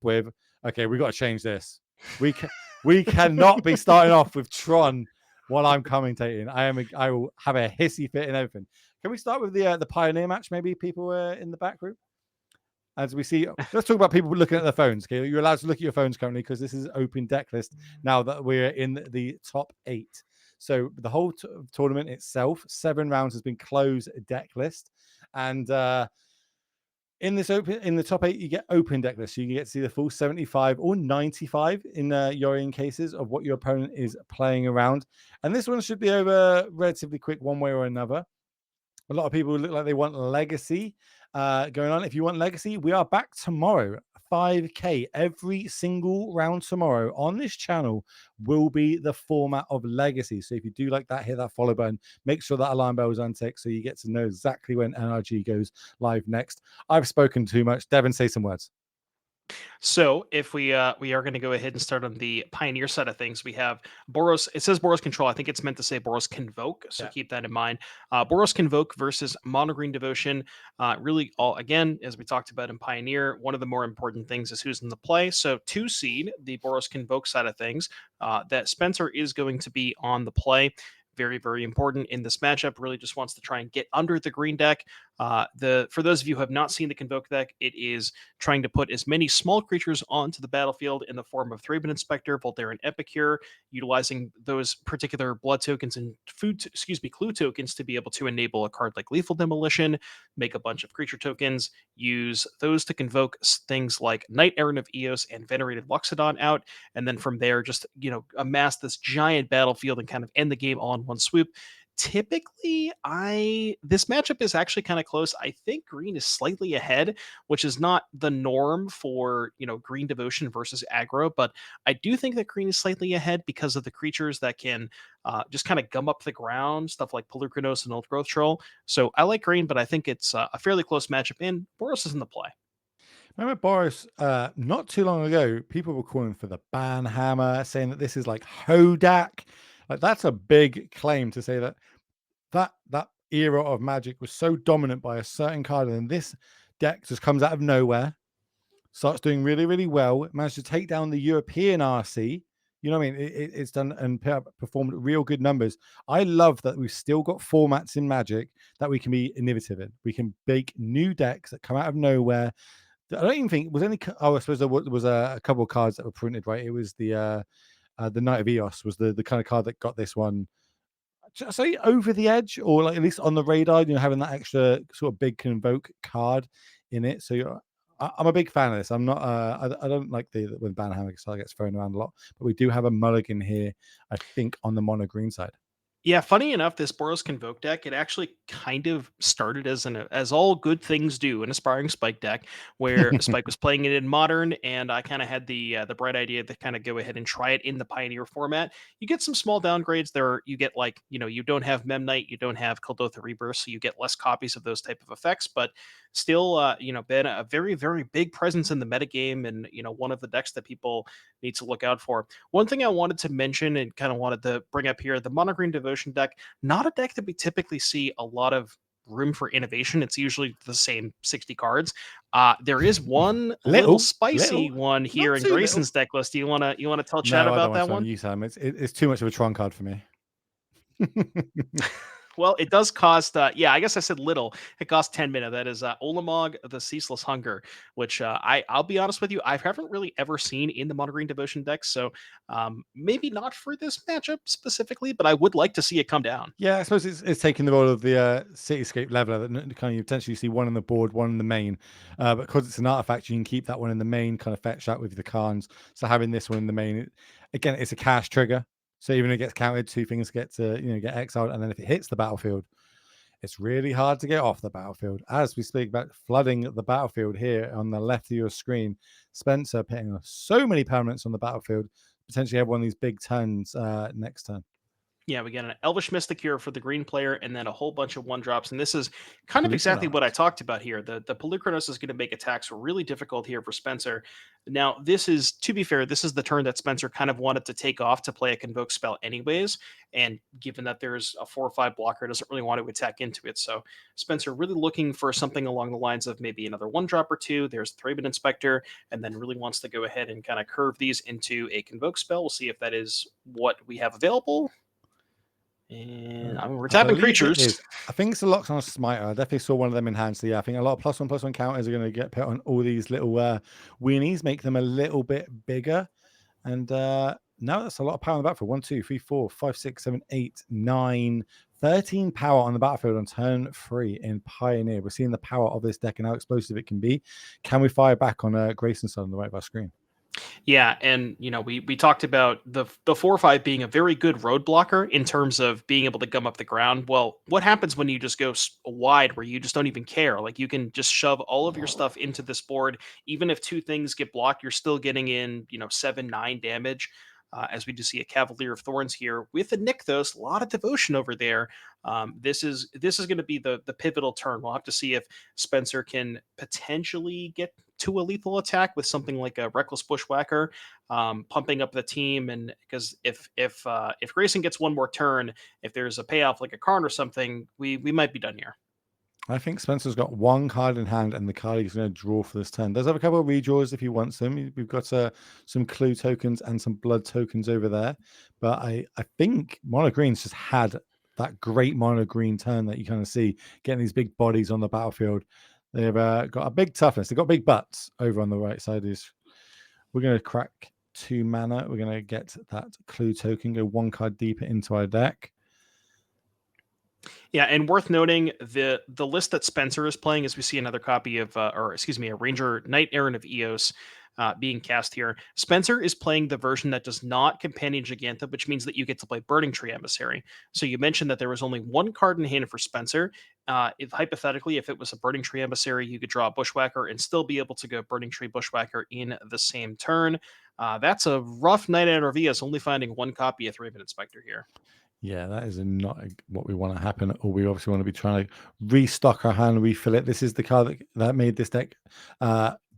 with, okay, we got to change this. We cannot be starting off with Tron while I'm commentating. I will have a hissy fit and everything. Can we start with the Pioneer match? Maybe people in the back group. As we see, let's talk about people looking at their phones. Okay, you're allowed to look at your phones currently because this is open deck list now that we're in the top 8. So the whole tournament itself, 7 rounds, has been closed deck list, and in the top 8, you get open deck list. So you can get to see the full 75 or 95 in your own cases of what your opponent is playing around. And this one should be over relatively quick, one way or another. A lot of people look like they want Legacy going on. If you want Legacy, we are back tomorrow. 5K every single round tomorrow on this channel will be the format of Legacy. So if you do like that, hit that follow button. Make sure that alarm bell is unticked so you get to know exactly when NRG goes live next. I've spoken too much. Devin, say some words. So if we are going to go ahead and start on the Pioneer side of things, we have Boros. It says Boros Control. I think it's meant to say Boros Convoke, so keep that in mind. Boros Convoke versus Monogreen Devotion. Really, all again, as we talked about in Pioneer, one of the more important things is who's in the play. So 2 seed, the Boros Convoke side of things, that Spencer is going to be on the play. Very, very important in this matchup. Really just wants to try and get under the green deck. For those of you who have not seen the Convoke deck, it is trying to put as many small creatures onto the battlefield in the form of Thraben Inspector, Voltaire, and Epicure, utilizing those particular blood tokens and clue tokens to be able to enable a card like Lethal Demolition, make a bunch of creature tokens, use those to convoke things like Knight Errant of Eos and Venerated Loxodon out, and then from there just amass this giant battlefield and kind of end the game all in one swoop. Typically, this matchup is actually kind of close. I think green is slightly ahead, which is not the norm for green devotion versus aggro, but I do think that green is slightly ahead because of the creatures that can just kind of gum up the ground, stuff like Pelucranos and Old Growth Troll. So I like green, but I think it's a fairly close matchup, and Boros is in the play. Remember Boros, not too long ago, people were calling for the ban hammer, saying that this is like Hodak. Like, that's a big claim to say that era of Magic was so dominant by a certain card, and then this deck just comes out of nowhere, starts doing really, really well. It managed to take down the European RC. You know what I mean? It's done and performed real good numbers. I love that we've still got formats in Magic that we can be innovative in. We can make new decks that come out of nowhere. I don't even think it was any. Oh, I suppose there was a couple of cards that were printed, right? It was the Knight of Eos was the kind of card that got this one. Should I say over the edge, or like at least on the radar? Having that extra sort of big Convoke card in it. So I'm a big fan of this. I'm not. I don't like when Banhammer gets thrown around a lot, but we do have a mulligan here. I think on the mono green side. Yeah, funny enough, this Boros Convoke deck, it actually kind of started as all good things do, an aspiring Spike deck, where Spike was playing it in Modern, and I kind of had the bright idea to kind of go ahead and try it in the Pioneer format. You get some small downgrades there. You get you don't have Memnite, you don't have Kuldotha Rebirth, so you get less copies of those type of effects, but still, been a very, very big presence in the metagame, and one of the decks that people need to look out for. One thing I wanted to mention and kind of wanted to bring up here, the Monogreen Devotion deck, not a deck that we typically see a lot of room for innovation. It's usually the same 60 cards. There is one little spicy one here in Grayson's deck list. Do you want to tell Chad about that one? You, Sam. It's too much of a Tron card for me. Well, it does cost, I guess I said little. It costs 10 mana. That is Olamog, the Ceaseless Hunger, which I'll be honest with you, I haven't really ever seen in the Monogreen Devotion deck. So maybe not for this matchup specifically, but I would like to see it come down. Yeah, I suppose it's taking the role of the Cityscape Leveler that kind of potentially see one on the board, one in the main. But because it's an artifact, you can keep that one in the main, kind of fetch that with the Khans. So having this one in the main, again, it's a cast trigger. So even if it gets counted, 2 things get get exiled, and then if it hits the battlefield, it's really hard to get off the battlefield. As we speak about flooding the battlefield here on the left of your screen, Spencer putting so many permanents on the battlefield, potentially have one of these big turns next turn. Yeah, we get an Elvish Mystic here for the green player, and then a whole bunch of 1-drops. And this is kind of exactly what I Pelucanaut. talked about here. The Pelucranos is going to make attacks really difficult here for Spencer. Now, this is, to be fair, this is the turn that Spencer kind of wanted to take off to play a Convoke spell anyways. And given that there's a 4 or 5 blocker, doesn't really want to attack into it. So Spencer really looking for something along the lines of maybe another 1-drop or 2. There's Thraben Inspector, and then really wants to go ahead and kind of curve these into a Convoke spell. We'll see if that is what we have available. And I mean, we're I tapping believe it creatures. is. I think it's a lock on a smiter. I definitely saw one of them in hand. So yeah, I think a lot of +1/+1 counters are going to get put on all these little weenies, make them a little bit bigger. And now that's a lot of power on the battlefield. 1, 2, 3, 4, 5, 6, 7, 8, 9, 13 power on the battlefield on turn 3 in Pioneer. We're seeing the power of this deck and how explosive it can be. Can we fire back on Grayson side on the right of our screen? Yeah, and we talked about the 4/5 being a very good road blocker in terms of being able to gum up the ground. Well, what happens when you just go wide where you just don't even care? Like you can just shove all of your stuff into this board. Even if 2 things get blocked, you're still getting in 7, 9 damage. As we do see a Cavalier of Thorns here with a Nykthos, a lot of devotion over there. This is going to be the pivotal turn. We'll have to see if Spencer can potentially get to a lethal attack with something like a Reckless Bushwhacker, pumping up the team. And because if Grayson gets one more turn, if there's a payoff like a Karn or something, we might be done here. I think Spencer's got 1 card in hand, and the card he's going to draw for this turn. Does have a couple of redraws if he wants them. We've got some clue tokens and some blood tokens over there. But I think Mono Green's just had that great Mono Green turn that you kind of see, getting these big bodies on the battlefield. They've got a big toughness. They've got big butts over on the right side. We're going to crack 2 mana. We're going to get that clue token, go 1 card deeper into our deck. Yeah, and worth noting, the list that Spencer is playing, as we see another copy of, a Ranger Knight Errant of Eos being cast here. Spencer is playing the version that does not companion Giganta, which means that you get to play Burning Tree Emissary. So you mentioned that there was only 1 card in hand for Spencer. If hypothetically, if it was a Burning Tree Emissary, you could draw a Bushwhacker and still be able to go Burning Tree Bushwhacker in the same turn. That's a rough night at Eos, only finding 1 copy of Thraben Inspector here. Yeah, that is not what we want to happen. Or we obviously want to be trying to restock our hand, refill it. This is the card that made this deck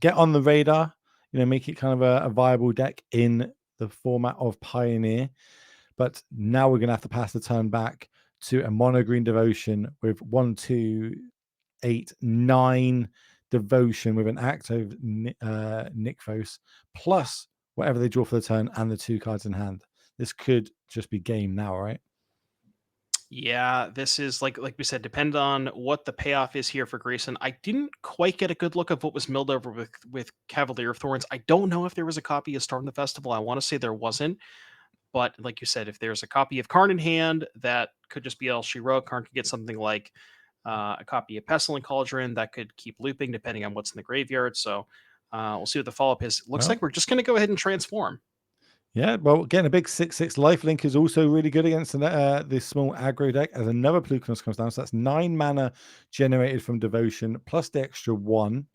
get on the radar, make it kind of a viable deck in the format of Pioneer. But now we're going to have to pass the turn back to a mono green devotion with 1, 2, 8, 9 devotion with an active Nykthos, plus whatever they draw for the turn and the 2 cards in hand. This could just be game now, right? Yeah, this is like we said, depend on what the payoff is here for Grayson. I didn't quite get a good look of what was milled over with Cavalier of Thorns. I don't know if there was a copy of Storm the Festival. I want to say there wasn't, but like you said, if there's a copy of Karn in hand, that could just be El Shiro. Karn could get something like a copy of Pestilent Cauldron that could keep looping depending on what's in the graveyard. So we'll see what the follow up is. Looks like we're just going to go ahead and transform. Yeah, well, getting a big 6/6 lifelink is also really good against this small aggro deck, as another Pelucanaut comes down. So that's 9 mana generated from devotion plus the extra 1.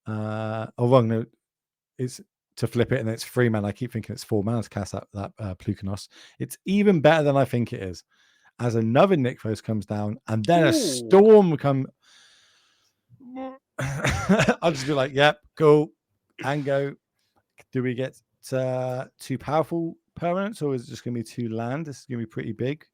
Wrong, no, it's to flip it, and it's 3 mana. I keep thinking it's 4 mana to cast that Pelucanaut. It's even better than I think it is, as another Nykthos comes down, and then a storm come. I'll just be like, yep, cool, and go. Do we get 2 powerful permanents, or is it just going to be 2 land? This is going to be pretty big.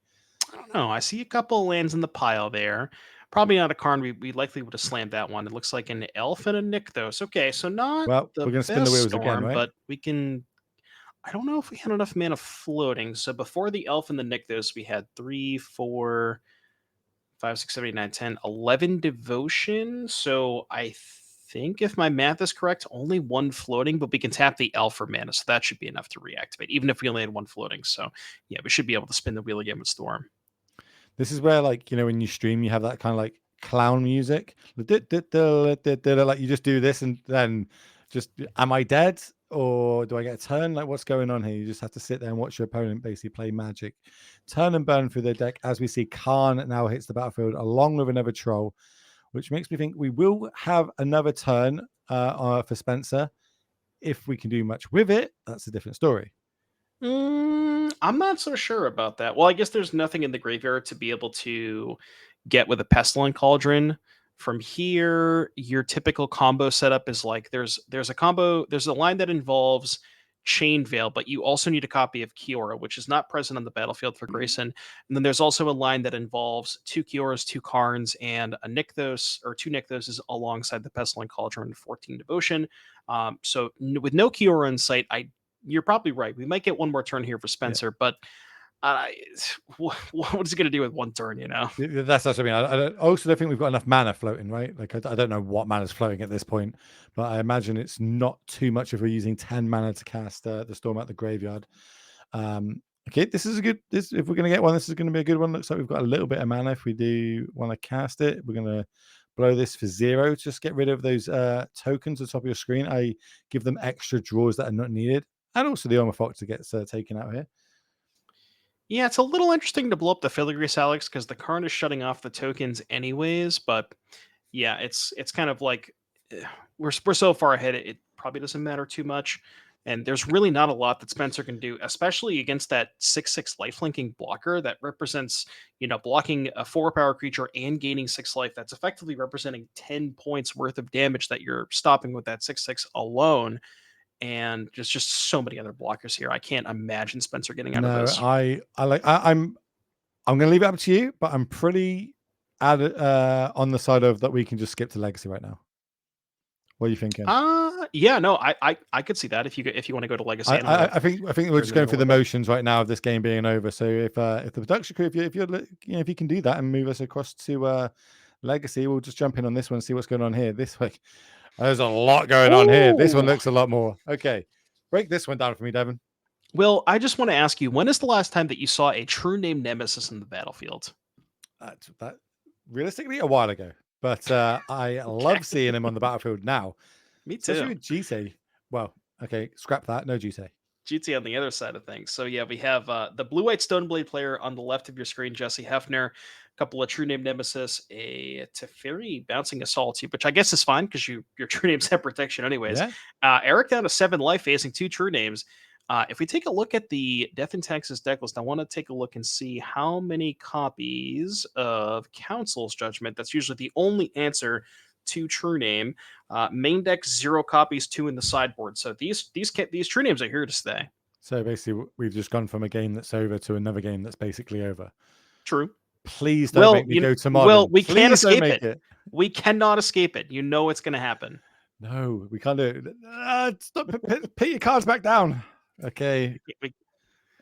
I don't know. I see a couple of lands in the pile there. Probably not a Karn. We likely would have slammed that one. It looks like an Elf and a Nykthos. Okay, so not Well, the we're going to spin the wheels storm, again, right? but we can. I don't know if we had enough mana floating. So before the Elf and the Nykthos, we had 3, 4, 5, 6, 7, 8, 9, 10, 11 devotion. So I think if my math is correct, only 1 floating, but we can tap the Elf for mana. So that should be enough to reactivate, even if we only had 1 floating. So yeah, we should be able to spin the wheel again with Storm. This is where, like, when you stream, you have that kind of like clown music. Like you just do this and then just, am I dead or do I get a turn? Like, what's going on here? You just have to sit there and watch your opponent basically play Magic. Turn and burn through their deck, as we see Karn now hits the battlefield along with another troll, which makes me think we will have another turn for Spencer. If we can do much with it, that's a different story. I'm not so sure about that. Well, I guess there's nothing in the graveyard to be able to get with a Pestilent Cauldron. From here, your typical combo setup is like there's a combo, there's a line that involves Chain Veil, but you also need a copy of Kiora, which is not present on the battlefield for Grayson. And then there's also a line that involves 2 Kioras, 2 Karns, and a Nykthos, or 2 Nykthoses alongside the Pestilent Cauldron and 14 Devotion. So with no Kiora in sight, you're probably right. We might get one more turn here for Spencer, but uh, what is he going to do with one turn, you know? That's what I mean. I also don't think we've got enough mana floating, right? Like, I don't know what mana's floating at this point, but I imagine it's not too much if we're using 10 mana to cast the Storm out the graveyard. Okay, this is a good. If we're going to get one, this is going to be a good one. Looks like we've got a little bit of mana. If we do want to cast it, we're going to blow this for 0. Just get rid of those tokens at the top of your screen. I give them extra draws that are not needed, and also the Armor Fox gets taken out here. Yeah, it's a little interesting to blow up the Filigree Alex because the Karn is shutting off the tokens anyways. But yeah, it's kind of like we're so far ahead, it probably doesn't matter too much. And there's really not a lot that Spencer can do, especially against that 6/6 lifelinking blocker that represents, blocking a 4-power creature and gaining 6 life. That's effectively representing 10 points worth of damage that you're stopping with that 6/6 alone. And there's just so many other blockers here. I can't imagine Spencer getting out of this. I'm going to leave it up to you, but I'm pretty on the side of that we can just skip to Legacy right now. What are you thinking? Yeah, no, I could see that if you want to go to Legacy. I think we're just going through the motions right now of this game being over. So if the production crew, if you can do that and move us across to Legacy, we'll just jump in on this one and see what's going on here. This week, there's a lot going on here. This one looks a lot more. Okay, break this one down for me, Devin. Well, I just want to ask you, when is the last time that you saw a true name Nemesis in the battlefield? That realistically a while ago, but I love seeing him on the battlefield now. Me too. Especially with Jessy. Well, okay, scrap that. No Jessy. GT on the other side of things. So yeah, we have the blue-white Stoneblade player on the left of your screen, Jesse Hefner, a couple of true name Nemesis, a Teferi bouncing Assault, which I guess is fine because your true names have protection anyways. Yeah. Eric down to 7 life facing 2 true names. If we take a look at the Death in Texas deck list, I want to take a look and see how many copies of Council's Judgment. That's usually the only answer to true name. Main deck 0 copies, 2 in the sideboard. So these true names are here to stay. So basically, we've just gone from a game that's over to another game that's basically over. True. Please don't make me go to modern. Well, we Please can't escape it. We cannot escape it. You know it's going to happen. No, we can't do it. Stop, put your cards back down. Okay. We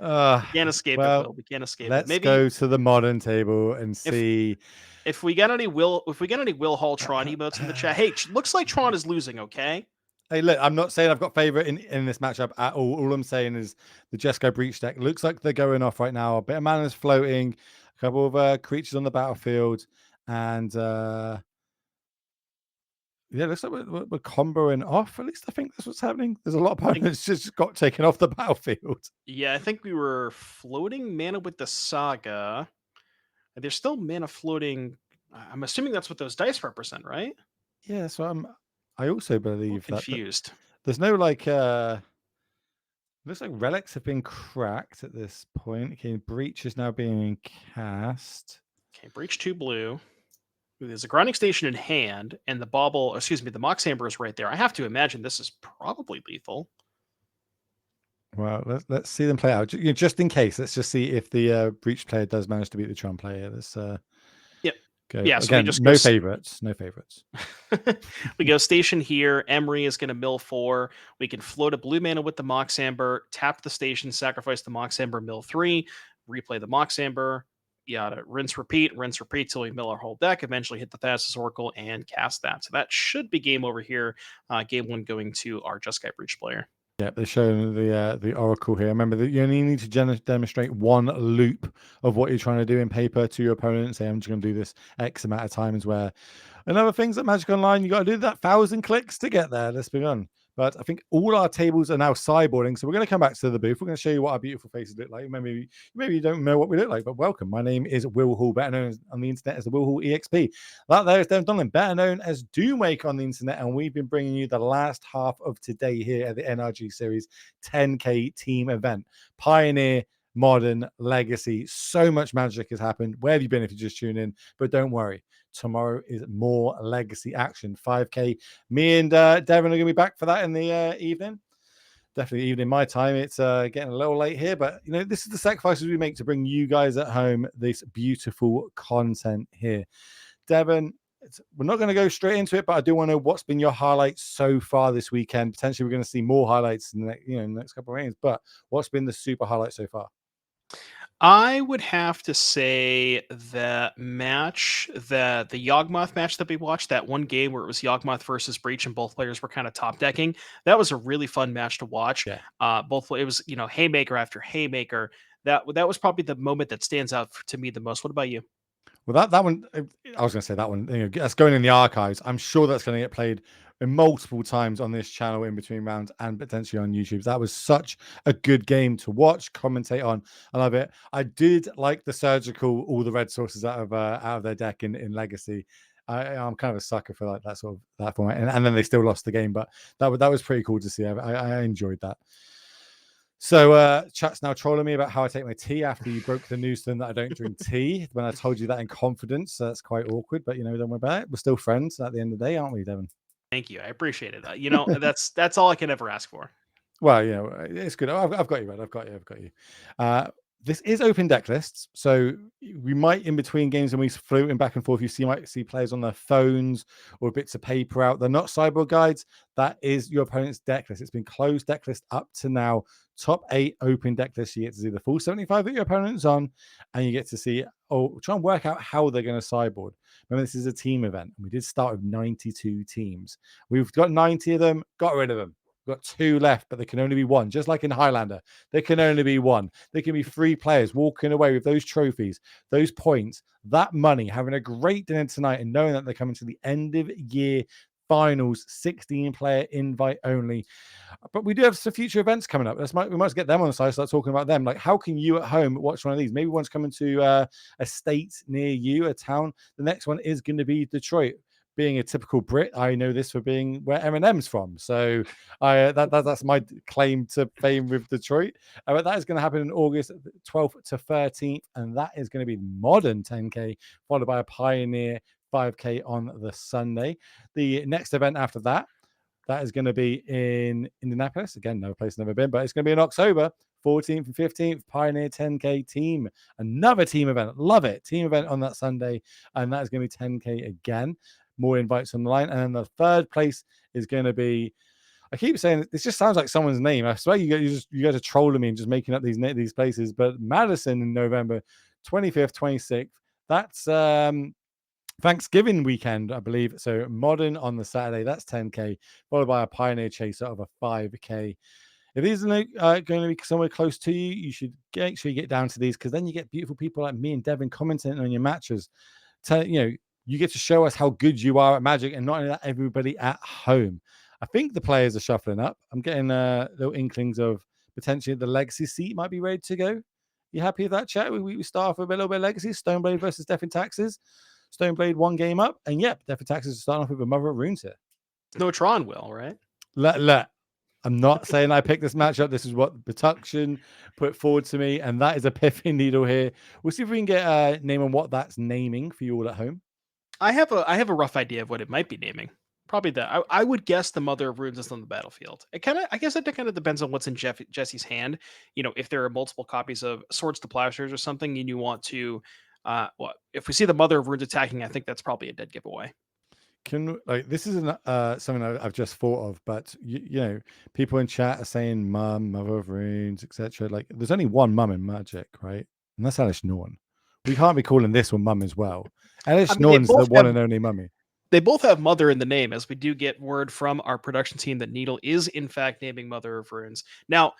can't escape it, Will. We can't escape it. Maybe go to the modern table and see if we get any Will Hall Tron emotes in the chat. Hey, looks like Tron is losing, okay? Hey, look, I'm not saying I've got favorite in this matchup at all. All I'm saying is the Jeskai Breach deck looks like they're going off right now. A bit of mana is floating, a couple of creatures on the battlefield, and yeah, it looks like we're comboing off. At least I think that's what's happening. There's a lot of opponents just got taken off the battlefield. Yeah, I think we were floating mana with the Saga. There's still mana floating. I'm assuming that's what those dice represent, right? Yeah, so I also believe confused. There's no like looks like relics have been cracked at this point. Okay, Breach is now being cast. Okay, Breach 2 blue. There's a grinding station in hand, and the Mox Amber is right there. I have to imagine this is probably lethal. Well, let's see them play out. Just in case, let's just see if the Breach player does manage to beat the Tron player. Let's yep. Go. Yeah, so again, no favorites. No favorites. We go station here. Emery is going to mill 4. We can float a blue mana with the Mox Amber, tap the station, sacrifice the Mox Amber, mill 3, replay the Mox Amber, yada, rinse, repeat till we mill our whole deck, eventually hit the Thassa's Oracle and cast that. So that should be game over here. Game 1 going to our Jeskai Breach player. Yeah, they're showing the Oracle here. Remember that you only need to demonstrate one loop of what you're trying to do in paper to your opponent. Say, I'm just going to do this X amount of times. Where another things that Magic Online, you got to do that 1,000 clicks to get there. Let's be on. But I think all our tables are now sideboarding. So we're going to come back to the booth. We're going to show you what our beautiful faces look like. Maybe you don't know what we look like, but welcome. My name is Will Hall, better known on the internet as the Will Hall EXP. That there is Devin Donlin, better known as Doomwake on the internet. And we've been bringing you the last half of today here at the NRG Series 10K team event. Pioneer Modern, Legacy. So much magic has happened. Where have you been if you just tune in? But don't worry. Tomorrow is more Legacy action. 5K. Me and Devin are going to be back for that in the evening. Definitely evening my time. It's getting a little late here, but this is the sacrifices we make to bring you guys at home this beautiful content here. Devin, we're not going to go straight into it, but I do want to know what's been your highlights so far this weekend. Potentially, we're going to see more highlights in the next couple of games. But what's been the super highlight so far? I would have to say the match, the Yawgmoth match that we watched, that one game where it was Yawgmoth versus Breach and both players were kind of top decking. That was a really fun match to watch. Yeah. Both it was haymaker after haymaker. That was probably the moment that stands out to me the most. What about you? Well, that one, I was going to say that one. That's going in the archives. I'm sure that's going to get played multiple times on this channel in between rounds and potentially on YouTube. That was such a good game to watch, commentate on. I love it. I did like the surgical, all the red sources out of their deck in Legacy. I'm kind of a sucker for that sort of that format, and then they still lost the game, but that was pretty cool to see. I enjoyed that. So chat's now trolling me about how I take my tea after you broke the news to them that I don't drink tea when I told you that in confidence. So that's quite awkward, but don't worry about it. We're still friends at the end of the day, aren't we, Devin? Thank you. I appreciate it. That's all I can ever ask for. Well, it's good. I've got you, Red. I've got you. This is open deck lists, so we might, in between games when we floating back and forth, might see players on their phones or bits of paper out. They're not cyborg guides. That is your opponent's deck list. It's been closed deck list up to now. Top 8 open deck list. You get to see the full 75 that your opponent's on, and you get to see try and work out how they're going to sideboard. Remember, this is a team event, and we did start with 92 teams. We've got 90 of them. Got rid of them. Got 2 left, but there can only be 1. Just like in Highlander, there can only be 1. There can be 3 players walking away with those trophies, those points, that money, having a great dinner tonight, and knowing that they're coming to the end of year finals, 16-player invite only. But we do have some future events coming up. We might get them on the side, start talking about them. Like, how can you at home watch one of these? Maybe one's coming to a state near you, a town. The next one is going to be Detroit. Being a typical Brit, I know this for being where Eminem's from. So that's my claim to fame with Detroit. But that is going to happen in August 12th to 13th. And that is going to be modern 10K, followed by a Pioneer 5K on the Sunday. The next event after that is going to be in Indianapolis. Again, no place I've never been, but it's going to be in October 14th and 15th, Pioneer 10K team. Another team event. Love it. Team event on that Sunday. And that is going to be 10K again. More invites on the line. And then the third place is going to be, I keep saying this just sounds like someone's name. I swear you guys are trolling me and just making up these places. But Madison in November 25th, 26th. That's Thanksgiving weekend, I believe. So modern on the Saturday, that's 10K, followed by a Pioneer Chaser of a 5K. If these are going to be somewhere close to you, you should make sure you get down to these, because then you get beautiful people like me and Devin commenting on your matches. You get to show us how good you are at Magic, and not only that, everybody at home. I think the players are shuffling up. I'm getting little inklings of potentially the Legacy seat might be ready to go. You happy with that, chat? We start off with a little bit of Legacy. Stoneblade versus Death and Taxes. Stoneblade 1 game up. And yep, Death and Taxes are starting off with a Mother of Runes here. No Tron will, right? I'm not saying I picked this matchup. This is what the production put forward to me, and that is a Piffy Needle here. We'll see if we can get a name on what that's naming for you all at home. I have a rough idea of what it might be naming. Probably that. I would guess the Mother of Runes is on the battlefield. I guess it kind of depends on what's in Jesse's hand. If there are multiple copies of Swords to Plowshares or something, and you want to, if we see the Mother of Runes attacking, I think that's probably a dead giveaway. This isn't something I've just thought of, but people in chat are saying Mum, Mother of Runes, etc. Like, there's only one Mum in Magic, right? And that's Alice Norn. We can't be calling this one Mum as well. Alice Norn's the one and only mummy. They both have Mother in the name, as we do get word from our production team that Needle is in fact naming Mother of Runes. Now,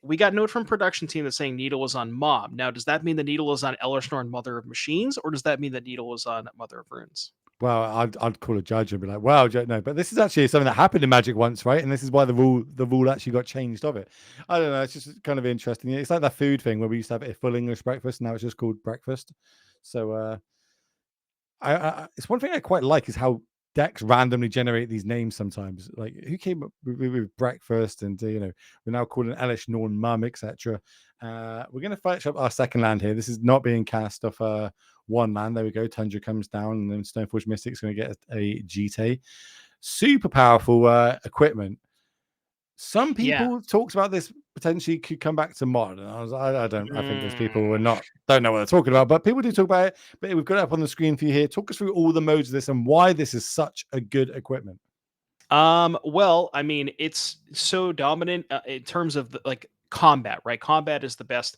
we got note from production team that's saying Needle was on Mob. Now, does that mean the Needle is on Elishnorn, Mother of Machines, or does that mean that Needle was on Mother of Runes? Well, I'd call a judge and be like, "Wow, no." But this is actually something that happened in Magic once, right? And this is why the rule actually got changed of it. I don't know. It's just kind of interesting. It's like that food thing where we used to have a full English breakfast, now it's just called breakfast. So, it's one thing I quite like is how decks randomly generate these names sometimes. Like who came up with breakfast, and we're now calling Elish Norn Mum, etc. We're going to fetch up our second land here. This is not being cast off one land. There we go. Tundra comes down, and then Stoneforge Mystic's going to get a GT. Super powerful equipment. Some people talked about this potentially could come back to mod, and I think those people don't know what they're talking about, but people do talk about it. But we've got it up on the screen for you here. Talk us through all the modes of this and why this is such a good equipment. Well, I mean, it's so dominant in terms of combat, right? Combat is the best.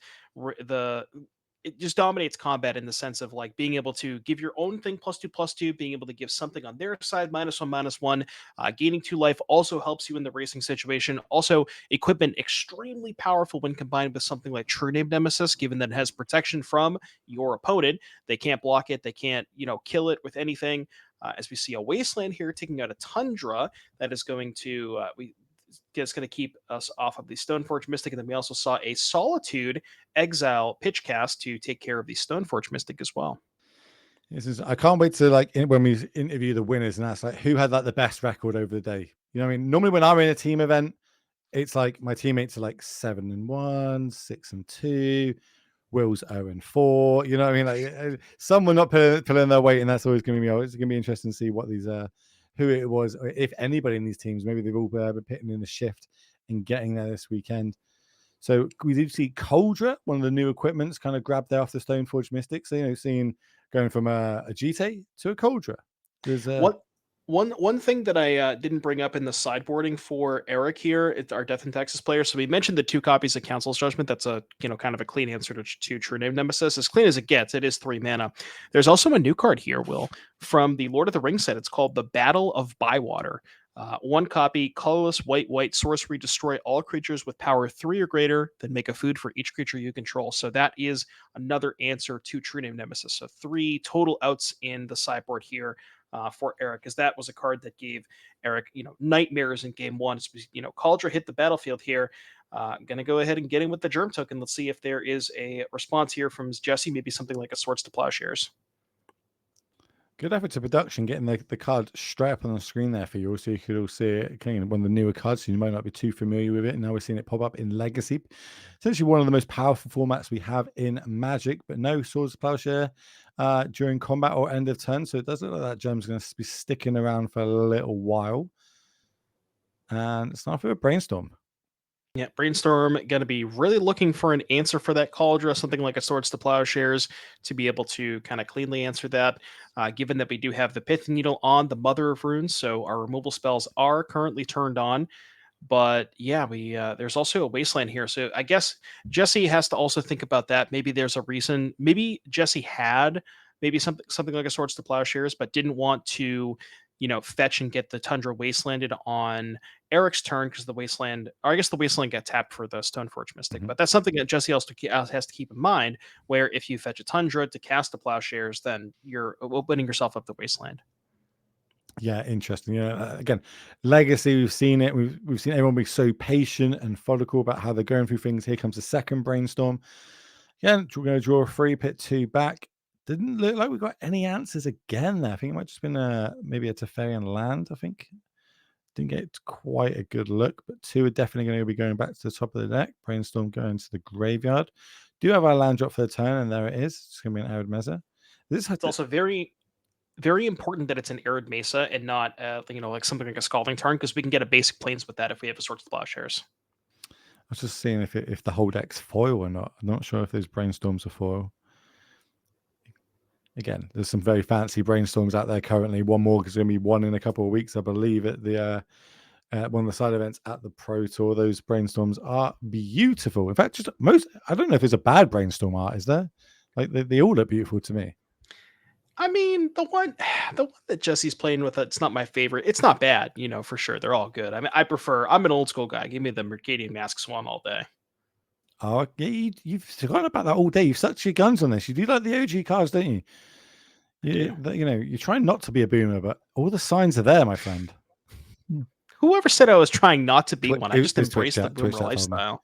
It just dominates combat in the sense of like being able to give your own thing +2/+2, being able to give something on their side -1/-1. Gaining 2 life also helps you in the racing situation. Also, equipment extremely powerful when combined with something like True Name Nemesis, given that it has protection from your opponent. They can't block it. They can't, kill it with anything. As we see a Wasteland here taking out a Tundra that is going to it's going to keep us off of the Stoneforge Mystic. And then we also saw a Solitude Exile pitch cast to take care of the Stoneforge Mystic as well. I can't wait to when we interview the winners and ask who had the best record over the day. You know what I mean? Normally when I'm in a team event, it's like my teammates are 7-1, 6-2. Will's 0-4. You know what I mean? Someone not pulling their weight, and that's always going to be. It's going to be interesting to see what these who it was, or if anybody in these teams. Maybe they've all been pitting in the shift and getting there this weekend. So we did see Cauldra, one of the new equipments, kind of grabbed there off the Stoneforge Mystics. So, seeing going from a GT to a Cauldra. There's One thing that I didn't bring up in the sideboarding for Eric here, it's our Death and Texas player. So we mentioned the 2 copies of Council's Judgment. That's a kind of a clean answer to True Name Nemesis. As clean as it gets, it is 3 mana. There's also a new card here, Will, from the Lord of the Rings set. It's called the Battle of Bywater. 1 copy, colorless, white, sorcery, destroy all creatures with power 3 or greater, then make a food for each creature you control. So that is another answer to True Name Nemesis. So 3 total outs in the sideboard here. For Eric, because that was a card that gave Eric, nightmares in game 1. Cauldra hit the battlefield here. Going to go ahead and get in with the Germ Token. Let's see if there is a response here from Jessy, maybe something like a Swords to Plowshares. Good effort to production, getting the card straight up on the screen there for you, so you could all see it. One of the newer cards, so you might not be too familiar with it. And now we're seeing it pop up in Legacy. Essentially one of the most powerful formats we have in Magic, but no Swords to Plowshare during combat or end of turn. So it does look like that gem's going to be sticking around for a little while. And it's not for a Brainstorm. Yeah, Brainstorm going to be really looking for an answer for that Cauldra, something like a Swords to Plowshares, to be able to kind of cleanly answer that, given that we do have the Pith Needle on the Mother of Runes, so our removal spells are currently turned on. But yeah, we there's also a Wasteland here, so I guess Jessy has to also think about that. Maybe there's a reason. Maybe Jessy had maybe something like a Swords to Plowshares, but didn't want to, fetch and get the Tundra Wastelanded on Eric's turn because the Wasteland, or I guess the Wasteland got tapped for the Stoneforge Mystic. Mm-hmm. But that's something that Jessy also has to keep in mind, where if you fetch a Tundra to cast the Plowshares, then you're opening yourself up the Wasteland. Yeah, interesting. Again, Legacy, we've seen it. We've seen everyone be so patient and methodical about how they're going through things. Here comes the second Brainstorm. Again, we're going to draw a 3, pit 2 back. Didn't look like we got any answers again there. I think it might just been maybe a Teferian land, I think. Didn't get quite a good look, but 2 are definitely going to be going back to the top of the deck. Brainstorm going to the graveyard. Do have our land drop for the turn, and there it is. It's going to be an Arid Mesa. It's also very, very important that it's an Arid Mesa and not, like something like a Scalding Tarn, because we can get a basic plains with that if we have a Swords to Plowshares. I was just seeing if the whole deck's foil or not. I'm not sure if those Brainstorms are foil. Again, there's some very fancy Brainstorms out there currently. One more is going to be one in a couple of weeks, I believe, at the one of the side events at the Pro Tour. Those Brainstorms are beautiful. In fact, I don't know if there's a bad Brainstorm art, is there? They all look beautiful to me. I mean, the one that Jesse's playing with, it's not my favorite. It's not bad, for sure. They're all good. I mean, I'm an old school guy. Give me the Mercadian Mask Swarm all day. Oh, yeah, you've forgotten about that all day. You've sucked your guns on this. You do like the OG cards, don't you? You're trying not to be a boomer, but all the signs are there, my friend. Whoever said I was trying not to be one? I just embraced the boomer lifestyle.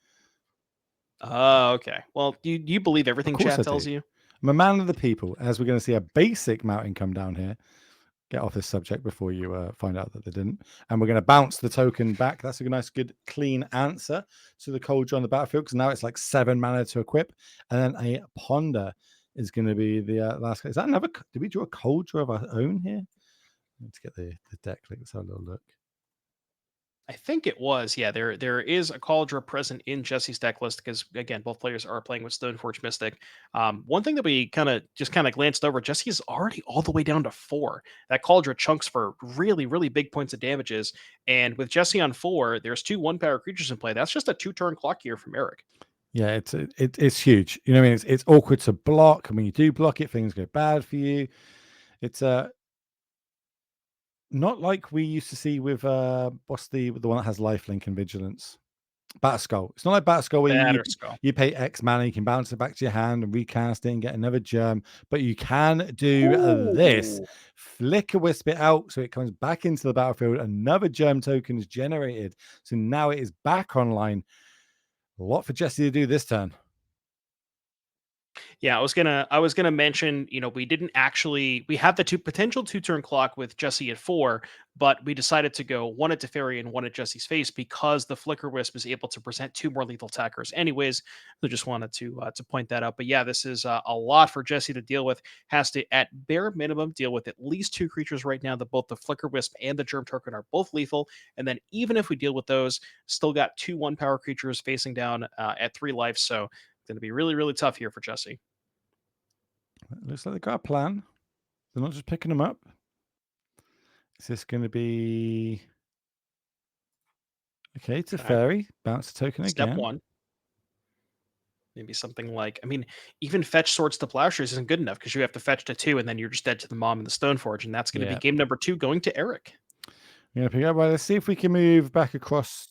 Oh, okay. Well, do you believe everything chat tells you? I'm a man of the people, as we're going to see a basic mountain come down here. get off this subject before you find out that they didn't. And we're going to bounce the token back. That's a nice, good, clean answer to the Cauldron on the battlefield, because now it's like 7 mana to equip. And then a Ponder is going to be the last. Is that another? Did we draw a Cauldron of our own here? Let's get the deck. Let's have a little look. I think it was. Yeah, there is a Cauldron present in Jesse's deck list because again, both players are playing with Stoneforge Mystic. One thing that we kind of glanced over, Jesse is already all the way down to 4. That Cauldron chunks for really big points of damages, and with Jesse on 4, there's 2 1-power creatures in play. That's just a 2-turn clock here from Eric. Yeah, it's huge. You know what I mean? It's awkward to block, and when you do block it, things go bad for you. It's not like we used to see with what's the one that has lifelink and vigilance? Batterskull. It's not like Batterskull where you pay X mana, you can bounce it back to your hand and recast it and get another germ, but you can do this. Flicker Wisp it out so it comes back into the battlefield. Another germ token is generated. So now it is back online. A lot for Jesse to do this turn. Yeah, I was gonna mention, we had the potential 2-turn clock with Jesse at 4, but we decided to go 1 at Teferi and 1 at Jesse's face because the Flicker Wisp is able to present 2 more lethal attackers. Anyways, I just wanted to point that out. But yeah, this is a lot for Jesse to deal with. Has to, at bare minimum, deal with at least 2 creatures right now. That both the Flicker Wisp and the Germ Token are both lethal, and then even if we deal with those, still got 2 1-power creatures facing down at 3 life. So going to be really tough here for Jesse. Looks like they got a plan. They're not just picking them up. Is this going to be okay? It's a fairy. Bounce the token again. Step 1. Maybe something like, even fetch Swords to Plowshares isn't good enough because you have to fetch to 2, and then you're just dead to the Mom and the Stoneforge, and that's going to be game number 2 going to Eric. We're going to pick up. Well, let's see if we can move back across.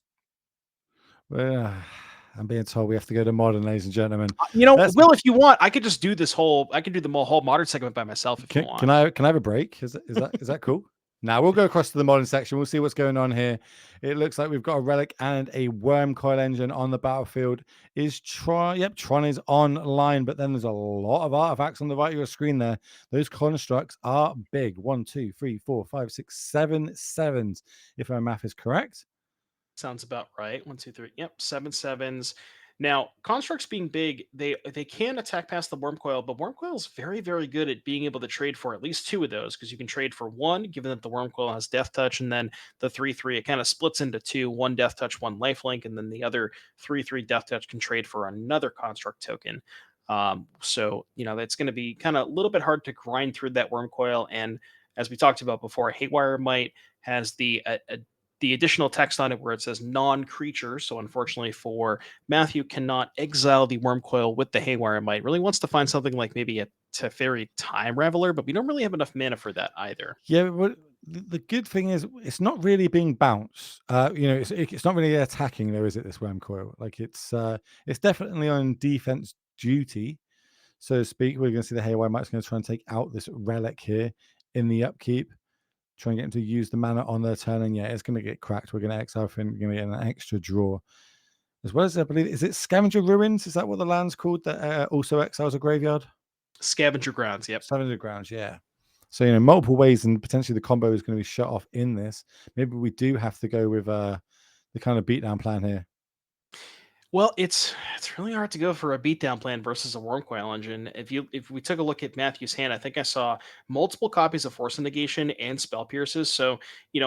I'm being told we have to go to modern, ladies and gentlemen. Will, if you want, I could just do this whole. I could do the whole modern segment by myself if you want. Can I have a break? Is that cool? Now we'll go across to the modern section. We'll see what's going on here. It looks like we've got a relic and a worm coil engine on the battlefield. Is Tron? Yep, Tron is online, but then there's a lot of artifacts on the right of your screen there. Those constructs are big. 1, 2, 3, 4, 5, 6, 7 sevens. If my math is correct. Sounds about right. 1, 2, 3. Yep, 7 sevens. Now, constructs being big, they can attack past the worm coil, but worm coil is very good at being able to trade for at least 2 of those, because you can trade for 1, given that the worm coil has death touch, and then the 3/3 it kind of splits into 2, 1 death touch, 1 lifelink, and then the other 3/3 death touch can trade for another construct token. So that's going to be kind of a little bit hard to grind through that worm coil, and as we talked about before, Haywire Might has the additional text on it where it says non-creature. So unfortunately for Matthew, cannot exile the worm coil with the Haywire Might. Really wants to find something like maybe a Teferi Time Raveler, but we don't really have enough mana for that either. Yeah, but the good thing is it's not really being bounced. It's not really attacking though, is it? This worm coil, like it's definitely on defense duty, so to speak. We're going to see the Haywire Might's going to try and take out this relic here in the upkeep. Try and get him to use the mana on their turn, and yeah, it's going to get cracked. We're going to exile him. We're going to get an extra draw, as well as I believe, is it Scavenger Ruins? Is that what the land's called that also exiles a graveyard? Scavenger Grounds, yep. Scavenger Grounds, yeah. So multiple ways, and potentially the combo is going to be shut off in this. Maybe we do have to go with the kind of beatdown plan here. Well, it's really hard to go for a beatdown plan versus a worm coil engine. If we took a look at Matthew's hand, I think I saw multiple copies of Force of Negation and Spell Pierces. So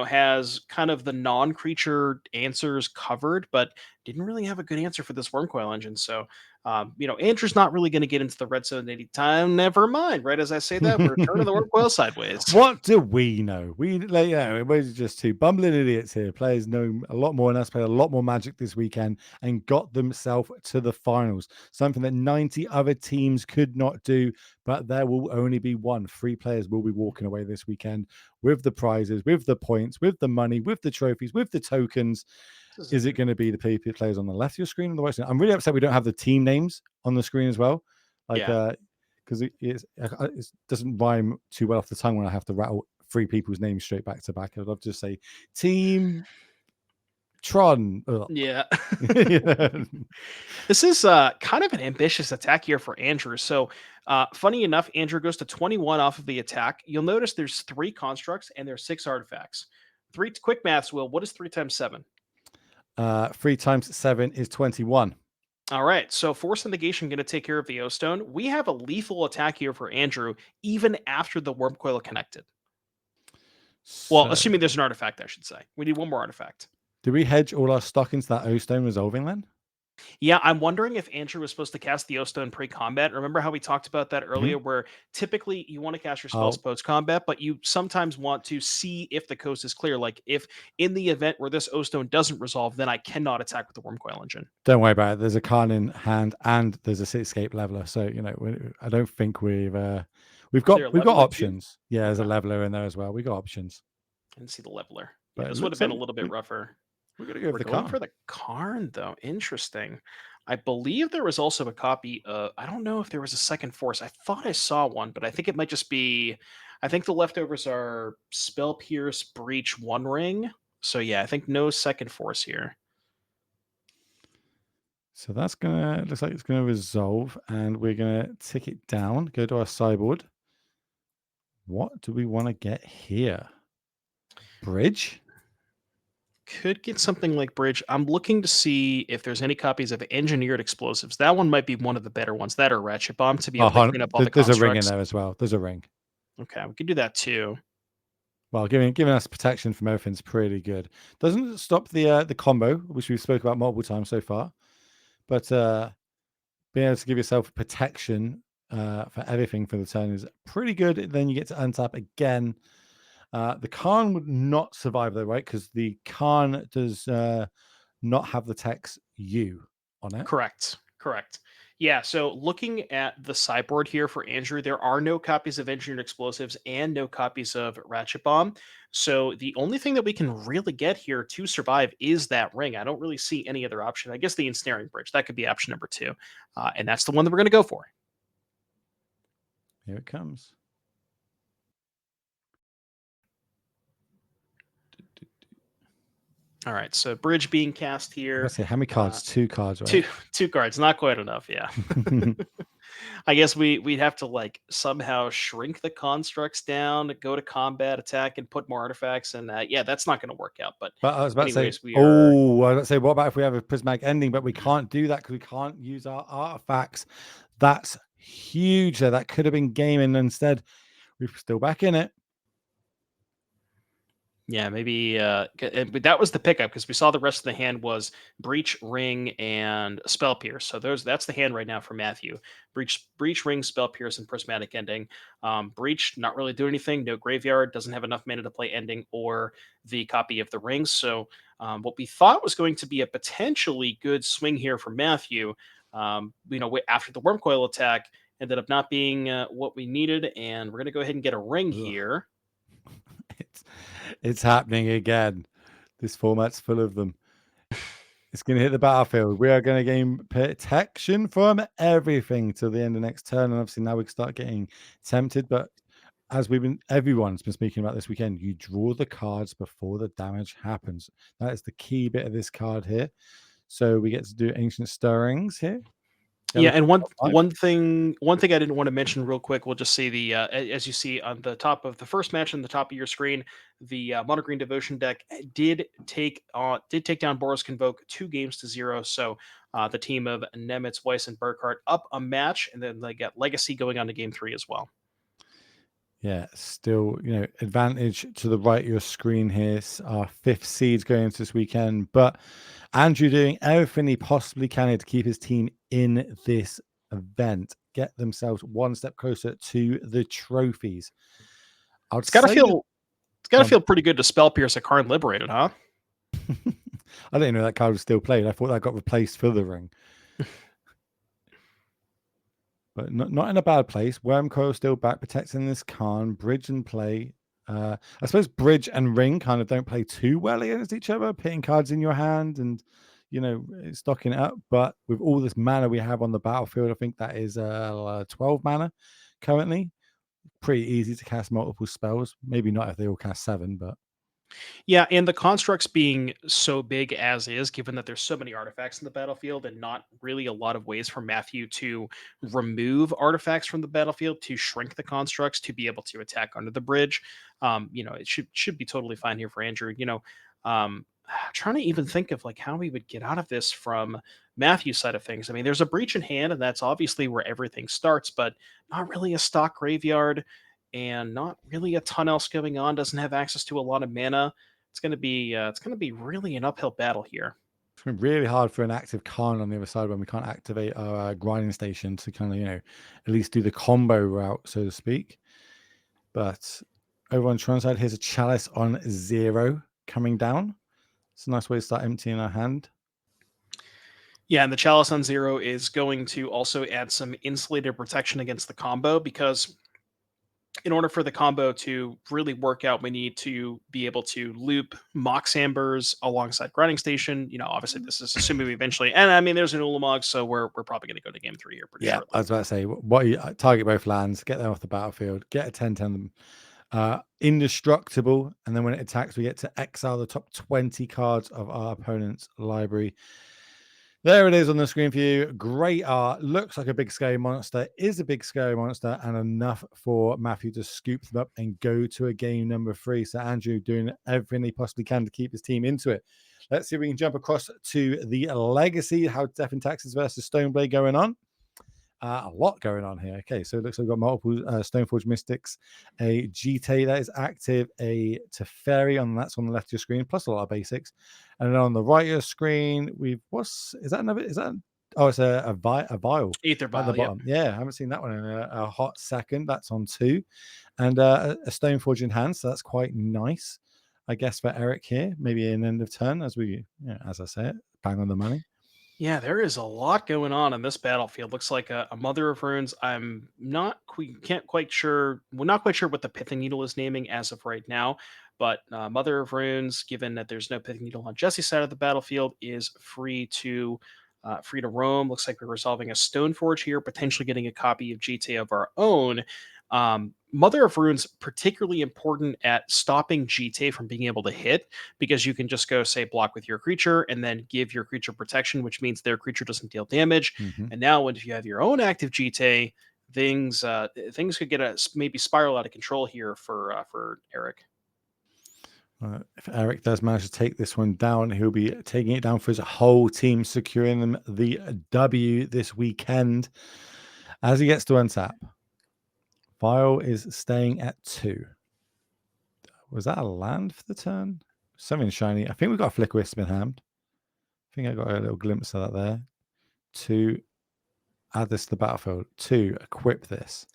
has kind of the non-creature answers covered, but didn't really have a good answer for this worm coil engine. So Andrew's not really going to get into the red zone anytime. Never mind. Right as I say that, we're turning the worm coil sideways. What do we know? We're just 2 bumbling idiots here. Players know a lot more than us. Played a lot more Magic this weekend and got themselves to the finals. Something that 90 other teams could not do. But there will only be one. 3 players will be walking away this weekend with the prizes, with the points, with the money, with the trophies, with the tokens. Is it going to be the PP players on the left of your screen or the right screen? I'm really upset we don't have the team names on the screen as well. Because it doesn't rhyme too well off the tongue when I have to rattle 3 people's names straight back to back. I'd love to just say team Tron. Yeah. You know? This is kind of an ambitious attack here for Andrew. So, funny enough, Andrew goes to 21 off of the attack. You'll notice there's 3 constructs and there's 6 artifacts. 3 quick maths, Will. What is 3 times 7? 3 times 7 is 21. All right. So, Force and Negation going to take care of the O Stone. We have a lethal attack here for Andrew, even after the Worm Coil connected. Well, So, assuming there's an artifact, I should say. We need one more artifact. do we hedge all our stock into that O Stone resolving then? Yeah, I'm wondering if Andrew was supposed to cast the O-Stone pre-combat. Remember how we talked about that earlier, where typically you want to cast your spells post-combat, but you sometimes want to see if the coast is clear. Like if in the event where this O-Stone doesn't resolve, then I cannot attack with the Worm Coil Engine. Don't worry about it. There's a Khan in hand and there's a Cityscape leveler. So, you know, I don't think we've got options. Too? Yeah, there's a leveler in there as well. We got options. I didn't see the leveler. Yeah, this would have been a little bit rougher. We're going to go We're going for the Karn, though. Interesting. I believe there was also a copy of, I don't know if there was a second force. I thought I saw one, but I think it might just be, I think the leftovers are Spell Pierce, Breach, One Ring. So yeah, I think no second force here. So that's looks like it's gonna resolve, and we're gonna tick it down, go to our sideboard. What do we want to get here? Bridge? Could get something like Bridge. I'm looking to see if there's any copies of Engineered Explosives. That one might be one of the better ones. That or Ratchet Bomb to be able to clean up all the constructs. There's a ring in there as well. There's a ring. Okay, we could do that too. Well, giving us protection from everything's pretty good. Doesn't stop the combo, which we've spoke about multiple times so far. But being able to give yourself protection for everything for the turn is pretty good. Then you get to untap again. The Khan would not survive though, right? Because the Khan does not have the text U on it. Correct. Yeah, so looking at the sideboard here for Andrew, there are no copies of Engineered Explosives and no copies of Ratchet Bomb. So the only thing that we can really get here to survive is that ring. I don't really see any other option. I guess the Ensnaring Bridge, that could be option number 2. And that's the one that we're going to go for. Here it comes. All right, so Bridge being cast here. Let's see, how many cards? 2 cards, right? Two cards, not quite enough, yeah. I guess we'd have to like somehow shrink the constructs down, go to combat, attack, and put more artifacts, and yeah, that's not going to work out. But I was about to say, I was about to say, what about if we have a prismatic ending, but we can't do that because we can't use our artifacts? That's huge. There, that could have been game, and instead we're still back in it. Yeah, maybe but that was the pickup because we saw the rest of the hand was Breach, Ring, and Spell Pierce. So that's the hand right now for Matthew. Breach, Ring, Spell Pierce, and Prismatic Ending. Breach, not really doing anything. No graveyard, doesn't have enough mana to play Ending or the copy of the Rings. So what we thought was going to be a potentially good swing here for Matthew, after the Worm Coil attack, ended up not being what we needed. And we're going to go ahead and get a Ring here. It's happening again. This format's full of them. It's going to hit the battlefield. We are going to gain protection from everything till the end of next turn. And obviously now we can start getting tempted. But as everyone's been speaking about this weekend, you draw the cards before the damage happens. That is the key bit of this card here. So we get to do Ancient Stirrings here. Yeah, and one thing I didn't want to mention real quick, we'll just see the as you see on the top of the first match on the top of your screen, the Mono Green Devotion deck did take down Boros Convoke 2-0. So the team of Nemets, Weiss, and Burhardt up a match, and then they got Legacy going on to game 3 as well. Yeah, still, advantage to the right of your screen here. Our 5th seeds going into this weekend, but Andrew doing everything he possibly can to keep his team in this event, get themselves one step closer to the trophies. It's got to feel pretty good to Spell Pierce a Karn Liberated, huh? I didn't know that card was still played. I thought that got replaced for the ring. But not in a bad place. Worm Coil still back, protecting this Karn. Bridge and play. I suppose Bridge and Ring kind of don't play too well against each other, pitting cards in your hand and, stocking it up. But with all this mana we have on the battlefield, I think that is 12 mana currently. Pretty easy to cast multiple spells. Maybe not if they all cast 7, but... Yeah, and the constructs being so big as is, given that there's so many artifacts in the battlefield and not really a lot of ways for Matthew to remove artifacts from the battlefield to shrink the constructs to be able to attack under the bridge. It should be totally fine here for Andrew. Trying to even think of like how we would get out of this from Matthew's side of things. I mean, there's a breach in hand, and that's obviously where everything starts, but not really a stock graveyard and not really a ton else going on. Doesn't have access to a lot of mana. It's gonna be really an uphill battle here. It's been really hard for an active Khan on the other side when we can't activate our grinding station to kind of, at least do the combo route, so to speak. But over on Tron side, here's a Chalice on 0 coming down. It's a nice way to start emptying our hand. Yeah, and the Chalice on 0 is going to also add some insulated protection against the combo because in order for the combo to really work out, we need to be able to loop Mox Ambers alongside Grinding Station. Obviously, this is assuming we eventually, and I mean, there's an Ulamog, so we're probably going to go to game 3 here pretty Yeah, shortly. I was about to say, what you target both lands, get them off the battlefield, get a 10/10 indestructible, and then when it attacks, we get to exile the top 20 cards of our opponent's library. There it is on the screen for you. Great art. Looks like a big scary monster. Is a big scary monster, and enough for Matthew to scoop them up and go to a game number 3. So Andrew doing everything he possibly can to keep his team into it. Let's see if we can jump across to the Legacy. How Death and Taxes versus Stoneblade going on. A lot going on here. Okay, so it looks like we've got multiple Stoneforge Mystics, a GT that is active, a Teferi that's on the left of your screen, plus a lot of basics. And then on the right of your screen, is that another? Is that it's a vial Aether at the Vial, yep. bottom. Yeah, I haven't seen that one in a hot second. That's on 2, and a Stoneforge in hand, so that's quite nice. I guess for Eric here, maybe an end of turn as as I say it, bang on the money. Yeah, there is a lot going on in this battlefield. Looks like a Mother of Runes. I'm not can't quite sure. We're not quite sure what the Pithing Needle is naming as of right now. But Mother of Runes, given that there's no Pithing Needle on Jesse's side of the battlefield, is free to roam. Looks like we're resolving a Stoneforge here, potentially getting a copy of GTA of our own. Mother of Runes particularly important at stopping GTA from being able to hit because you can just go say block with your creature and then give your creature protection, which means their creature doesn't deal damage. And now, if you have your own active GTA, things could get maybe spiral out of control here for Eric. If Eric does manage to take this one down, he'll be taking it down for his whole team, securing them the W this weekend. As he gets to untap, Vial is staying at 2. Was that a land for the turn? Something shiny. I think we got a Flicker Wisp in hand. I think I got a little glimpse of that there. 2, add this to the battlefield. 2, equip this.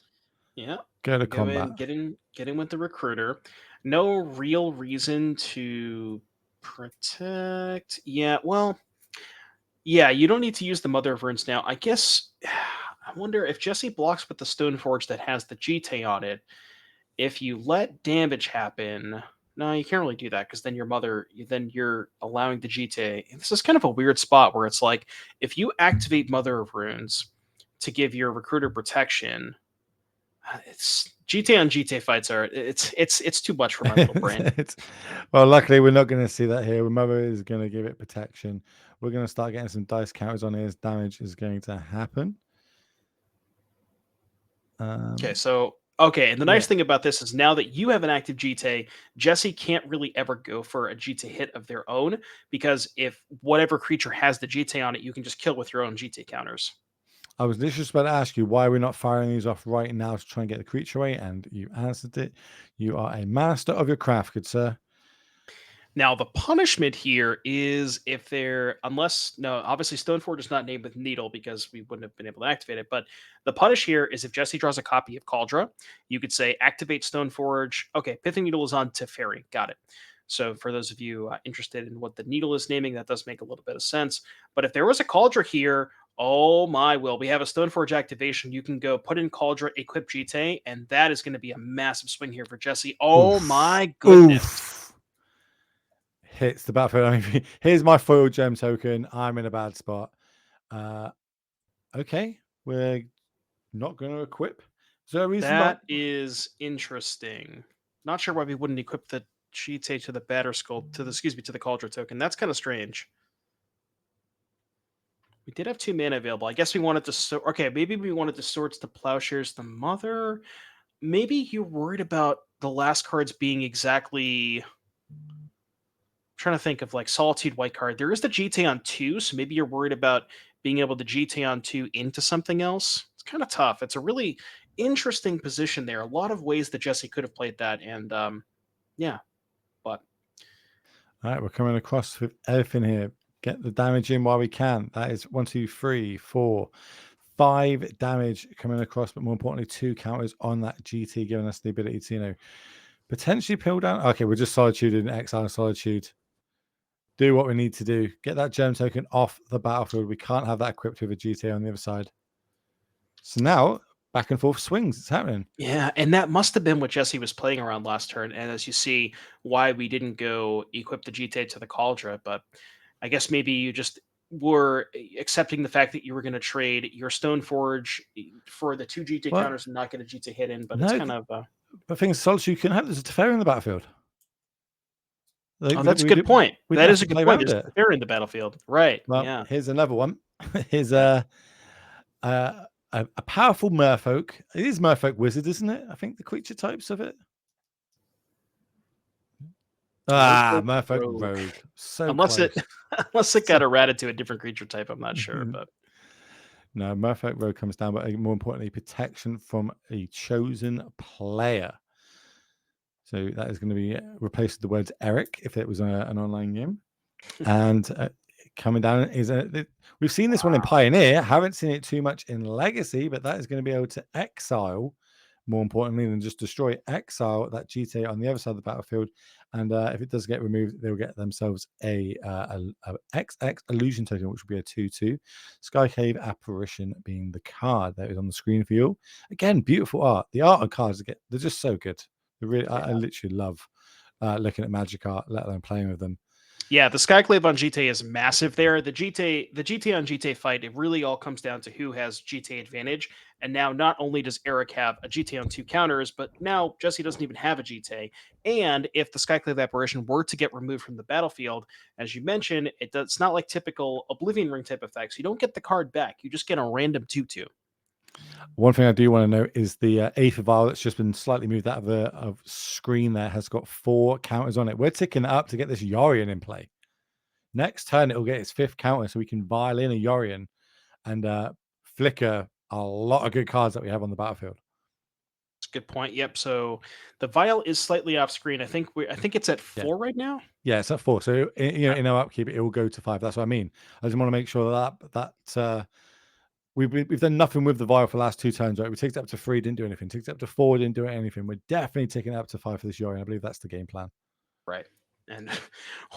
Yeah. Go to combat. Get in with the recruiter. No real reason to protect. Yeah, well, yeah, you don't need to use the Mother of Runes now. I guess I wonder if Jessy blocks with the Stoneforge that has the GT on it. If you let damage happen, no, you can't really do that because then you're allowing the GTA. This is kind of a weird spot where it's like if you activate Mother of Runes to give your recruiter protection, it's GTA on GTA fights are it's too much for my little brain. Well, luckily we're not going to see that here. Mother is going to give it protection. We're going to start getting some dice counters on here as damage is going to happen. And the nice thing about this is now that you have an active GTA, Jessy can't really ever go for a GTA hit of their own because if whatever creature has the GTA on it, you can just kill with your own GTA counters. I was literally just about to ask you why we're not firing these off right now to try and get the creature away, and you answered it. You are a master of your craft, good sir. Now, the punishment here is if they're, obviously Stoneforge is not named with Needle because we wouldn't have been able to activate it. But the punish here is if Jessy draws a copy of Cauldra, you could say activate Stoneforge. Okay, Pithing Needle is on Teferi. Got it. So for those of you interested in what the Needle is naming, that does make a little bit of sense. But if there was a Cauldra here, oh my will, we have a Stoneforge activation. You can go put in Cauldra, equip GTA, and that is going to be a massive swing here for Jessy. Oh my goodness. Oof. Hits the battlefield. I mean, here's my foil gem token. I'm in a bad spot. Okay, we're not going to equip. Is there a reason That is interesting. Not sure why we wouldn't equip the GT to the Batterskull to the Cauldron token. That's kind of strange. We did have 2 mana available. I guess we wanted to okay, maybe we wanted to Swords to Plowshares the Mother. Maybe you're worried about the last cards being exactly. I'm trying to think of like Solitude white card. There is the GT on 2, so maybe you're worried about being able to GT on 2 into something else. It's kind of tough. It's a really interesting position there. A lot of ways that Jessy could have played that, and yeah, but All right, we're coming across with everything here. Get the damage in while we can. That is 1, 2, 3, 4, 5 damage coming across, but more importantly, 2 counters on that GT, giving us the ability to, potentially peel down. Okay, we're just Solitude and Exile Solitude. Do what we need to do. Get that gem token off the battlefield. We can't have that equipped with a GT on the other side. So now, back and forth swings. It's happening. Yeah, and that must have been what Jessy was playing around last turn. And as you see, why we didn't go equip the GT to the Cauldron. But I guess maybe you just were accepting the fact that you were going to trade your Stoneforge for the 2 GT counters and not get a GT hit in. But it's kind of. But things Solitude can have. There's a Teferi in the battlefield. That's a good point. That is a good point. There's a Teferi in the battlefield. Right. Well, yeah. Here's another one. Here's a powerful Merfolk. It is Merfolk Wizard, isn't it? I think the creature types of it. Merfolk Rogue. So unless it got errated to a different creature type, I'm not sure. But no, Merfolk Rogue comes down, but more importantly, protection from a chosen player. So that is going to be replaced with the words Eric if it was an online game. And coming down is we've seen this one in Pioneer. Haven't seen it too much in Legacy, but that is going to be able to exile, more importantly than just destroy, exile that GTA on the other side of the battlefield. And if it does get removed, they'll get themselves a XX illusion token, which will be a 2/2. Sky Cave Apparition being the card that is on the screen for you. Again, beautiful art. The art on cards they're just so good. Really, I literally love looking at Magic art, let alone playing with them. Yeah, the Skyclave on GTA is massive there. The GTA on GTA fight, it really all comes down to who has GTA advantage. And now not only does Eric have a GTA on 2 counters, but now Jessy doesn't even have a GTA. And if the Skyclave Apparition were to get removed from the battlefield, as you mentioned, it's not like typical Oblivion Ring type effects. You don't get the card back. You just get a random 2/2. One thing I do want to note is the Aether Vial that's just been slightly moved out of screen there has got 4 counters on it. We're ticking it up to get this Yorion in play. Next turn, it'll get its 5th counter, so we can vial in a Yorion and flicker a lot of good cards that we have on the battlefield. That's a good point. Yep. So the Vial is slightly off screen. I think it's at 4 right now. Yeah, it's at 4. So in our upkeep, it will go to 5. That's what I mean. I just want to make sure that we've done nothing with the Vial for the last 2 turns, right? We ticked it up to 3, didn't do anything. Ticked it up to 4, didn't do anything. We're definitely ticking it up to 5 for this Yorion. I believe that's the game plan. Right. And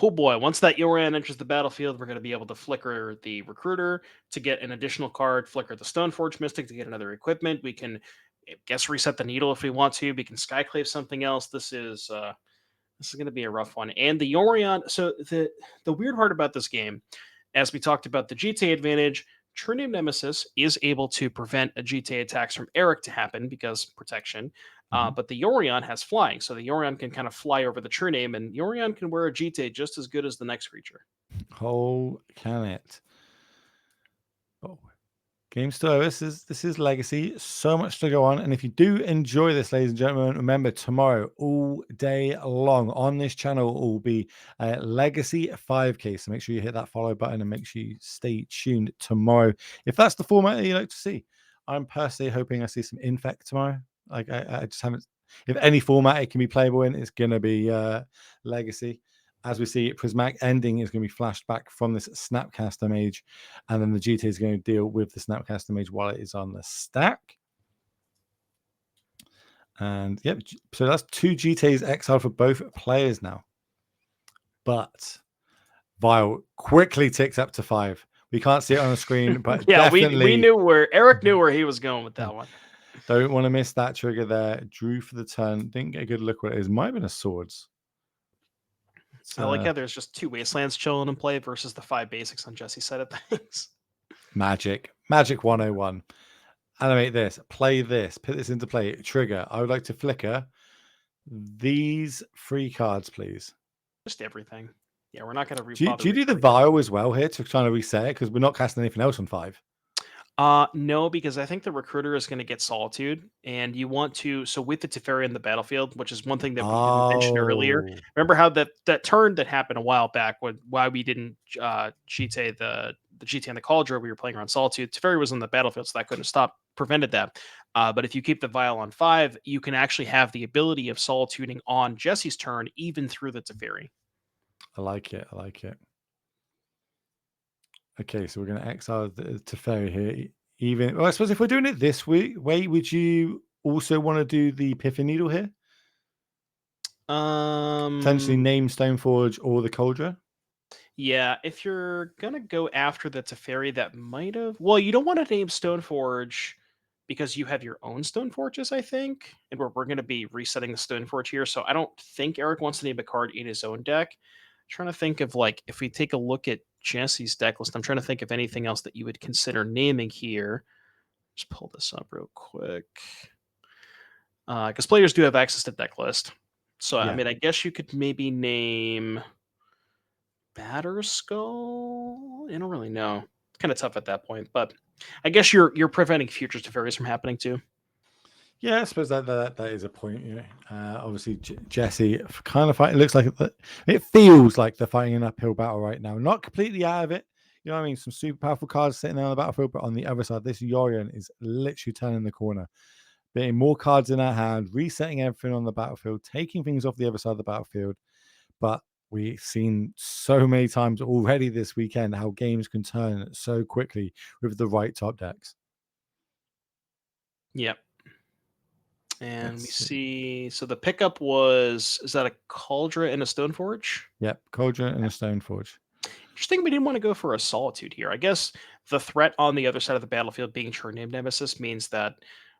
oh boy, once that Yorion enters the battlefield, we're going to be able to flicker the Recruiter to get an additional card, flicker the Stoneforge Mystic to get another equipment. We can, reset the Needle if we want to. We can Skyclave something else. This is going to be a rough one. And the Yorion. So the weird part about this game, as we talked about the GTA advantage, True Name Nemesis is able to prevent a GTA attacks from Eric to happen because protection. But the Yorion has flying, so the Yorion can kind of fly over the True Name, and Yorion can wear a GTA just as good as the next creature. Oh, can it? Oh. Game Store, this is Legacy. So much to go on. And if you do enjoy this, ladies and gentlemen, remember tomorrow, all day long on this channel, will be a Legacy 5K. So make sure you hit that follow button and make sure you stay tuned tomorrow. If that's the format that you like to see, I'm personally hoping I see some Infect tomorrow. Like I just haven't. If any format it can be playable in, it's gonna be Legacy. As we see, Prismatic Ending is going to be flashed back from this Snapcaster Mage, and then the GT is going to deal with the Snapcaster Mage while it is on the stack. And yep, so that's 2 GTs exiled for both players now. But Vial quickly ticks up to 5. We can't see it on the screen, but yeah, definitely we knew where Eric knew where he was going with that one. Don't want to miss that trigger there. Drew for the turn. Didn't get a good look what it is. Might have been a Swords. I like how there's just 2 Wastelands chilling in play versus the 5 basics on Jesse's side of things. Magic 101. Animate this. Play this. Put this into play. Trigger. I would like to flicker These 3 cards, please. Just everything. Yeah, we're not going to Do you, bother do you do the recording. vial as well here to try to reset it? Because we're not casting anything else on 5. No, because I think the recruiter is going to get Solitude, and you want to. So with the Teferi in the battlefield, which is one thing that we didn't mention earlier. Oh, Remember how that turn that happened a while back, why we didn't GT the GT and the Cauldron, we were playing around Solitude. Teferi was on the battlefield, so that couldn't stop prevented that. But if you keep the vial on 5, you can actually have the ability of Solituding on Jesse's turn, even through the Teferi. I like it. I like it. Okay, so we're going to exile the Teferi here. Well, I suppose if we're doing it this way, would you also want to do the Piffin Needle here? Potentially name Stoneforge or the Cauldron? Yeah, if you're gonna go after the Teferi, that might have. Well, you don't want to name Stoneforge because you have your own Stoneforges, I think, and we're going to be resetting the Stoneforge here. So I don't think Eric wants to name a card in his own deck. I'm trying to think of like if we take a look at Jesse's deck list. I'm trying to think of anything else that you would consider naming here. Just pull this up real quick, because players do have access to deck list. So Yeah. I mean, I guess you could maybe name Batterskull? I don't really know. It's kind of tough at that point, but I guess you're preventing futures Teferis from happening too. Yeah, I suppose that is a point. You know, obviously Jessy kind of fight. It looks like it feels like they're fighting an uphill battle right now. Not completely out of it. You know what I mean? Some super powerful cards sitting there on the battlefield, but on the other side, this Yorion is literally turning the corner, getting more cards in our hand, resetting everything on the battlefield, taking things off the other side of the battlefield. But we've seen so many times already this weekend how games can turn so quickly with the right top decks. Yep. And we see. So the pickup is that a Cauldron and a Stoneforge? Yep, Cauldron and a Stoneforge. Interesting. We didn't want to go for a Solitude here. I guess the threat on the other side of the battlefield being True Name Nemesis means that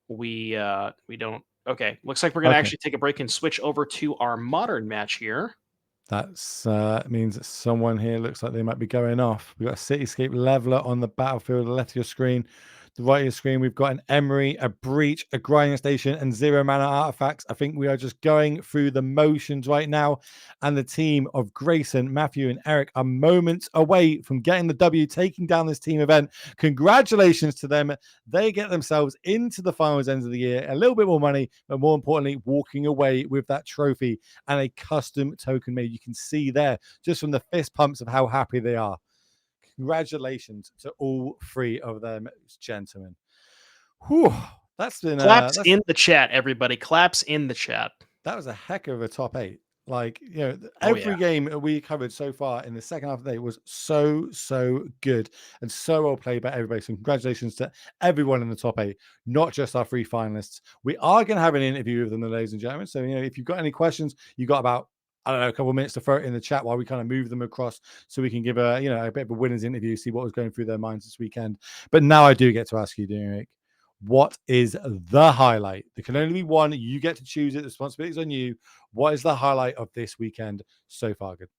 we don't. Okay, looks like we're gonna actually take a break and switch over to our modern match here. That's means that someone here looks like they might be going off. We've got a Cityscape Leveler on the battlefield, left of your screen. The right of your screen, we've got an Emery, a Breach, a Grinding Station, and 0 mana artifacts. I think we are just going through the motions right now. And the team of Grayson, Matthew, and Eric are moments away from getting the W, taking down this team event. Congratulations to them. They get themselves into the finals end of the year, a little bit more money, but more importantly, walking away with that trophy and a custom token made. You can see there just from the fist pumps of how happy they are. Congratulations to all 3 of them, gentlemen. Whew, that's been claps in the chat, everybody. Claps in the chat. That was a heck of a top 8. Like, you know, every game we covered so far in the second half of the day was so good and so well played by everybody. So congratulations to everyone in the top 8, not just our 3 finalists. We are going to have an interview with them, ladies and gentlemen. So, you know, if you've got any questions, you got about, I don't know, a couple of minutes to throw it in the chat while we kind of move them across so we can give a, you know, a bit of a winners interview, see what was going through their minds this weekend. But now I do get to ask you, Derek, what is the highlight? There can only be one. You get to choose it. The responsibility is on you. What is the highlight of this weekend so far? Good.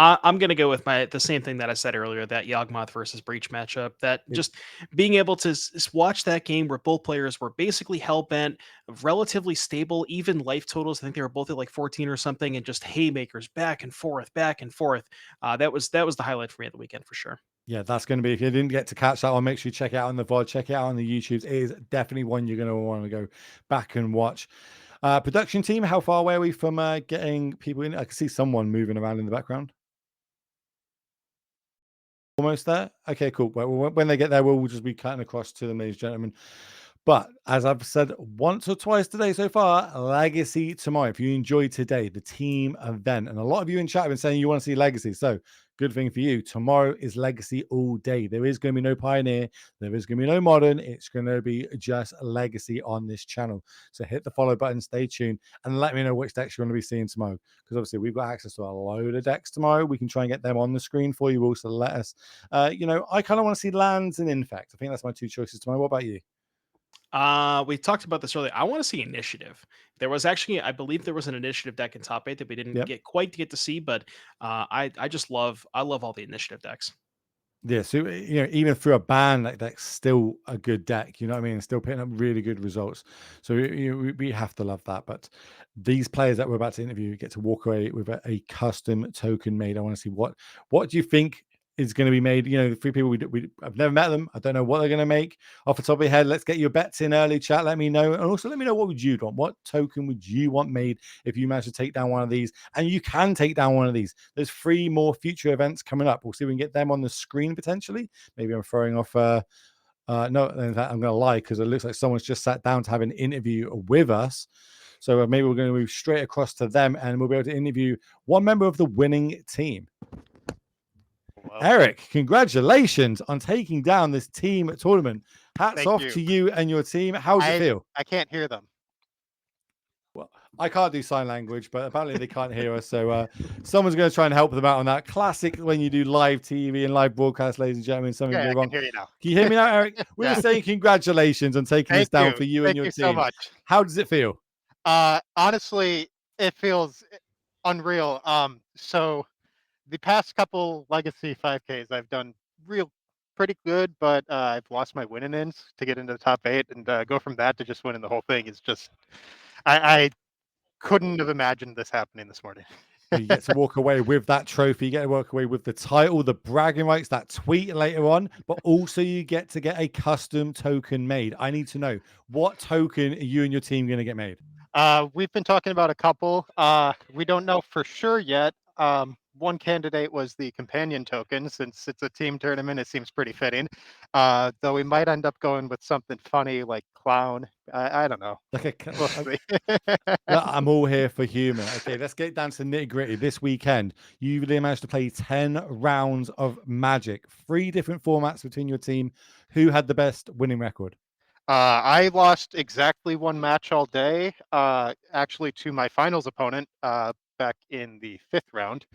I'm going to go with the same thing that I said earlier, that Yawgmoth versus Breach matchup. That just being able to watch that game where both players were basically hell-bent, relatively stable, even life totals. I think they were both at like 14 or something, and just haymakers back and forth, back and forth. That was the highlight for me at the weekend for sure. Yeah, that's going to be, if you didn't get to catch that one, make sure you check it out on the VOD, check it out on the YouTubes. It is definitely one you're going to want to go back and watch. Production team, how far away are we from getting people in? I can see someone moving around in the background. Almost there. Okay, cool. Well, when they get there, we'll just be cutting across to them, ladies and gentlemen. But as I've said once or twice today so far, Legacy tomorrow. If you enjoyed today, the team event, and a lot of you in chat have been saying you want to see Legacy. So good thing for you. Tomorrow is Legacy all day. There is going to be no Pioneer. There is going to be no Modern. It's going to be just Legacy on this channel. So hit the follow button, stay tuned, and let me know which decks you're going to be seeing tomorrow. Because obviously we've got access to a load of decks tomorrow. We can try and get them on the screen for you. Also let us, you know, I kind of want to see Lands and Infect. I think that's my 2 choices tomorrow. What about you? We talked about this earlier. I want to see Initiative. There was actually, I believe there was an Initiative deck in top 8 that we didn't get to see, but I love all the Initiative decks. Yeah, so even through a ban, that's still a good deck. You know what I mean? Still putting up really good results. So we have to love that. But these players that we're about to interview get to walk away with a custom token made. I want to see what do you think is going to be made? The three people I've never met them. I don't know what they're going to make off the top of your head. Let's get your bets in early, chat. Let me know, and also let me know what would you want. What token would you want made if you manage to take down one of these? And you can take down one of these. There's 3 more future events coming up. We'll see if we can get them on the screen potentially. Maybe I'm throwing off. No, in fact, I'm going to lie because it looks like someone's just sat down to have an interview with us. So maybe we're going to move straight across to them, and we'll be able to interview one member of the winning team. Well, Eric, congratulations on taking down this team tournament. Hats off to you and your team. How does it feel? I can't hear them. Well, I can't do sign language, but apparently they can't hear us. So someone's going to try and help them out on that. Classic when you do live TV and live broadcast, ladies and gentlemen. Something Yeah, go I wrong. can hear you now. Can you hear me now, Eric? We're Yeah. just saying congratulations on taking this down for you and your Thank team. you so much. How does it feel? Honestly, it feels unreal. So the past couple legacy 5Ks I've done pretty good, but I've lost my winning ends to get into the top 8, and go from that to just winning the whole thing is just I couldn't have imagined this happening this morning. You get to walk away with that trophy. You get to walk away with the title, the bragging rights, that tweet later on, but also you get to get a custom token made. I need to know, what token are you and your team going to get made? We've been talking about a couple. We don't know for sure yet. One candidate was the companion token. Since it's a team tournament, it seems pretty fitting. Though we might end up going with something funny like clown. I don't know. We'll see. I'm all here for humor. Okay, let's get down to the nitty gritty. This weekend, you really managed to play 10 rounds of Magic, 3 different formats between your team. Who had the best winning record? I lost exactly 1 match all day, actually to my finals opponent back in the 5th round.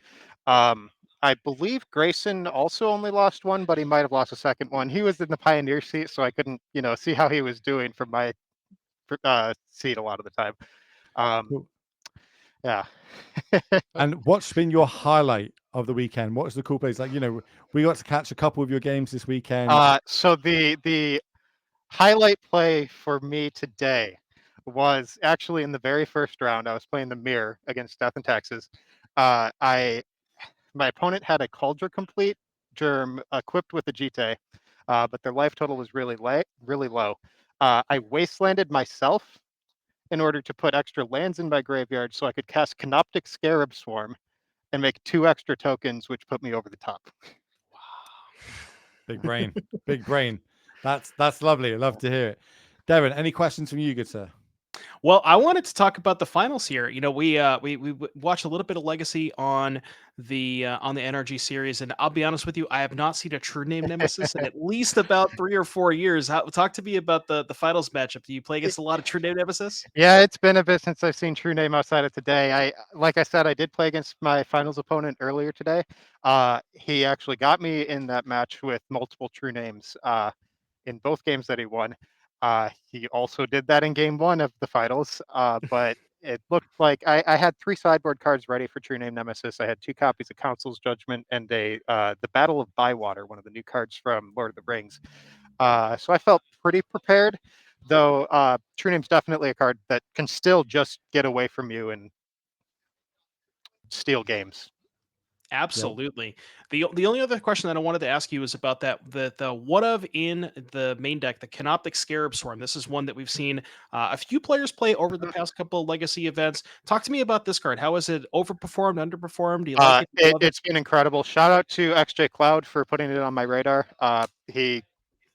I believe Grayson also only lost 1, but he might have lost a second one. He was in the pioneer seat, so I couldn't, see how he was doing from my seat a lot of the time. Cool. Yeah. And what's been your highlight of the weekend? What's the cool place? Like, we got to catch a couple of your games this weekend. So the highlight play for me today was actually in the very first round. I was playing the mirror against Death and Taxes. My opponent had a Cauldron Complete Germ equipped with a Jite, but their life total was really low. I wastelanded myself in order to put extra lands in my graveyard so I could cast Canoptic Scarab Swarm and make 2 extra tokens, which put me over the top. Wow. Big brain. Big brain. That's lovely. I love to hear it. Devin, any questions from you, good sir? Well, I wanted to talk about the finals here. We watched a little bit of Legacy on the NRG series, and I'll be honest with you, I have not seen a true name Nemesis in at least about 3 or 4 years. Talk to me about the finals matchup. Do you play against a lot of true name Nemesis? Yeah, it's been a bit since I've seen True Name outside of today. Like I said, I did play against my finals opponent earlier today. He actually got me in that match with multiple True Names in both games that he won. He also did that in game 1 of the finals, but it looked like I had 3 sideboard cards ready for True Name Nemesis. I had 2 copies of Council's Judgment and the Battle of Bywater, one of the new cards from Lord of the Rings. So I felt pretty prepared, though True Name's definitely a card that can still just get away from you and steal games. Absolutely. The only other question that I wanted to ask you is about the what of in the main deck, the Canoptic Scarab Swarm. This is one that we've seen a few players play over the past couple of legacy events. Talk to me about this card. How is it overperformed, underperformed? Do you like it? It's been incredible. Shout out to XJ Cloud for putting it on my radar. He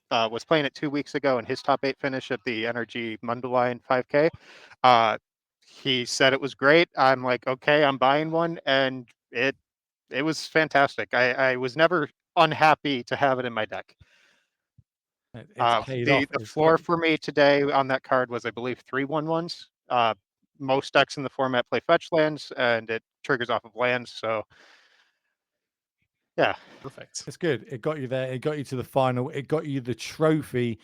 was playing it 2 weeks ago in his top 8 finish at the NRG Mundelein 5K. He said it was great. I'm like, okay, I'm buying one, and it was fantastic. I was never unhappy to have it in my deck. It's paid The off. floor for me today on that card was, I believe, 3/1/1s. Most decks in the format play fetch lands, and it triggers off of lands. So, yeah, Perfect. It's good. It got you there. It got you to the final. It got you the trophy.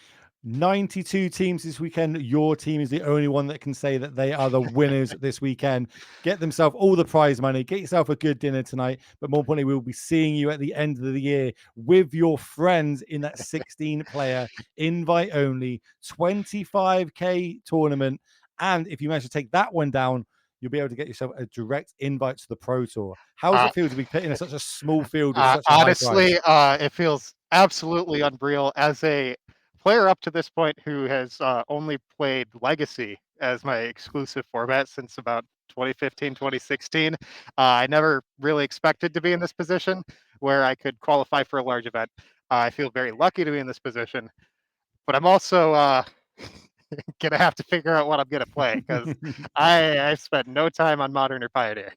92 teams this weekend. Your team is the only one that can say that they are the winners this weekend. Get themselves all the prize money. Get yourself a good dinner tonight. But more importantly, we'll be seeing you at the end of the year with your friends in that 16-player invite-only 25K tournament. And if you manage to take that one down, you'll be able to get yourself a direct invite to the Pro Tour. How does it feel to be put in such a small field with such a honestly, high prize? it feels absolutely unreal as a player up to this point who has only played Legacy as my exclusive format since about 2015, 2016. I never really expected to be in this position where I could qualify for a large event. I feel very lucky to be in this position, but I'm also gonna have to figure out what I'm gonna play because I've spent no time on Modern or Pioneer.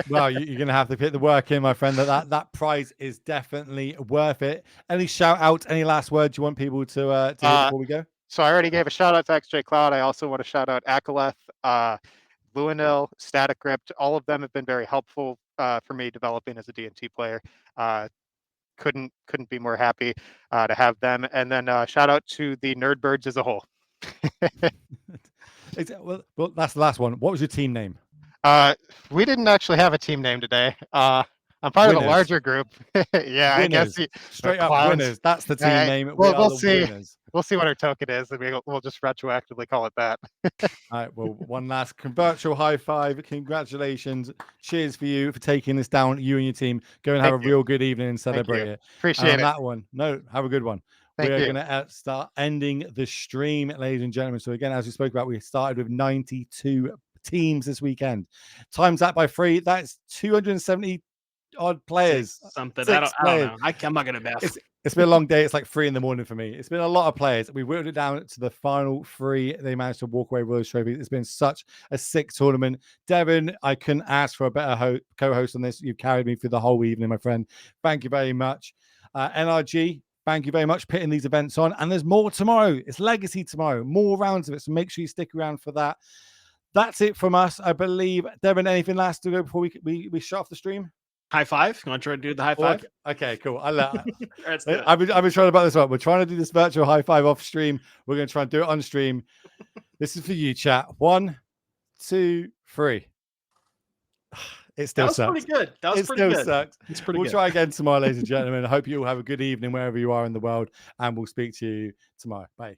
Well, you're going to have to put the work in, my friend. That prize is definitely worth it. Any shout outs, any last words you want people to hear before we go? So I already gave a shout out to XJ Cloud. I also want to shout out Akaleth, Luanil, Static Gripped. All of them have been very helpful for me developing as a D&T player. Couldn't be more happy to have them. And then shout out to the Nerdbirds as a whole. Well, that's the last one. What was your team name? We didn't actually have a team name today. I'm part of a larger group. Yeah, winners. I guess Straight up winners. That's the team name. We'll see. Winners. We'll see what our token is, and we'll just retroactively call it that. All right. Well, one last virtual high five. Congratulations. Cheers for you for taking this down. You and your team. Go and have a real good evening and celebrate it. Appreciate it. That one. No, have a good one. We're going to start ending the stream, ladies and gentlemen. So again, as we spoke about, we started with 92 teams this weekend. Times that by 3. That's 270 odd players. Something. I don't know. I'm not gonna mess. It's been a long day. It's like 3 a.m. for me. It's been a lot of players. We whittled it down to the final 3. They managed to walk away with those trophies. It's been such a sick tournament. Devin, I couldn't ask for a better co-host on this. You've carried me through the whole evening, my friend. Thank you very much. NRG, thank you very much putting these events on. And there's more tomorrow. It's Legacy tomorrow. More rounds of it. So make sure you stick around for that. That's it from us, I believe. Devin, anything last to go before we shut off the stream? High five. You want to try to do the high five? Okay, cool. I've been trying about this one. We're trying to do this virtual high five off stream. We're going to try and do it on stream. This is for you, chat. 1, 2, 3. It still sucks. Pretty good. That was pretty good. Sucks. It's pretty we'll good. try again tomorrow, ladies and gentlemen. I hope you all have a good evening wherever you are in the world, and we'll speak to you tomorrow. Bye.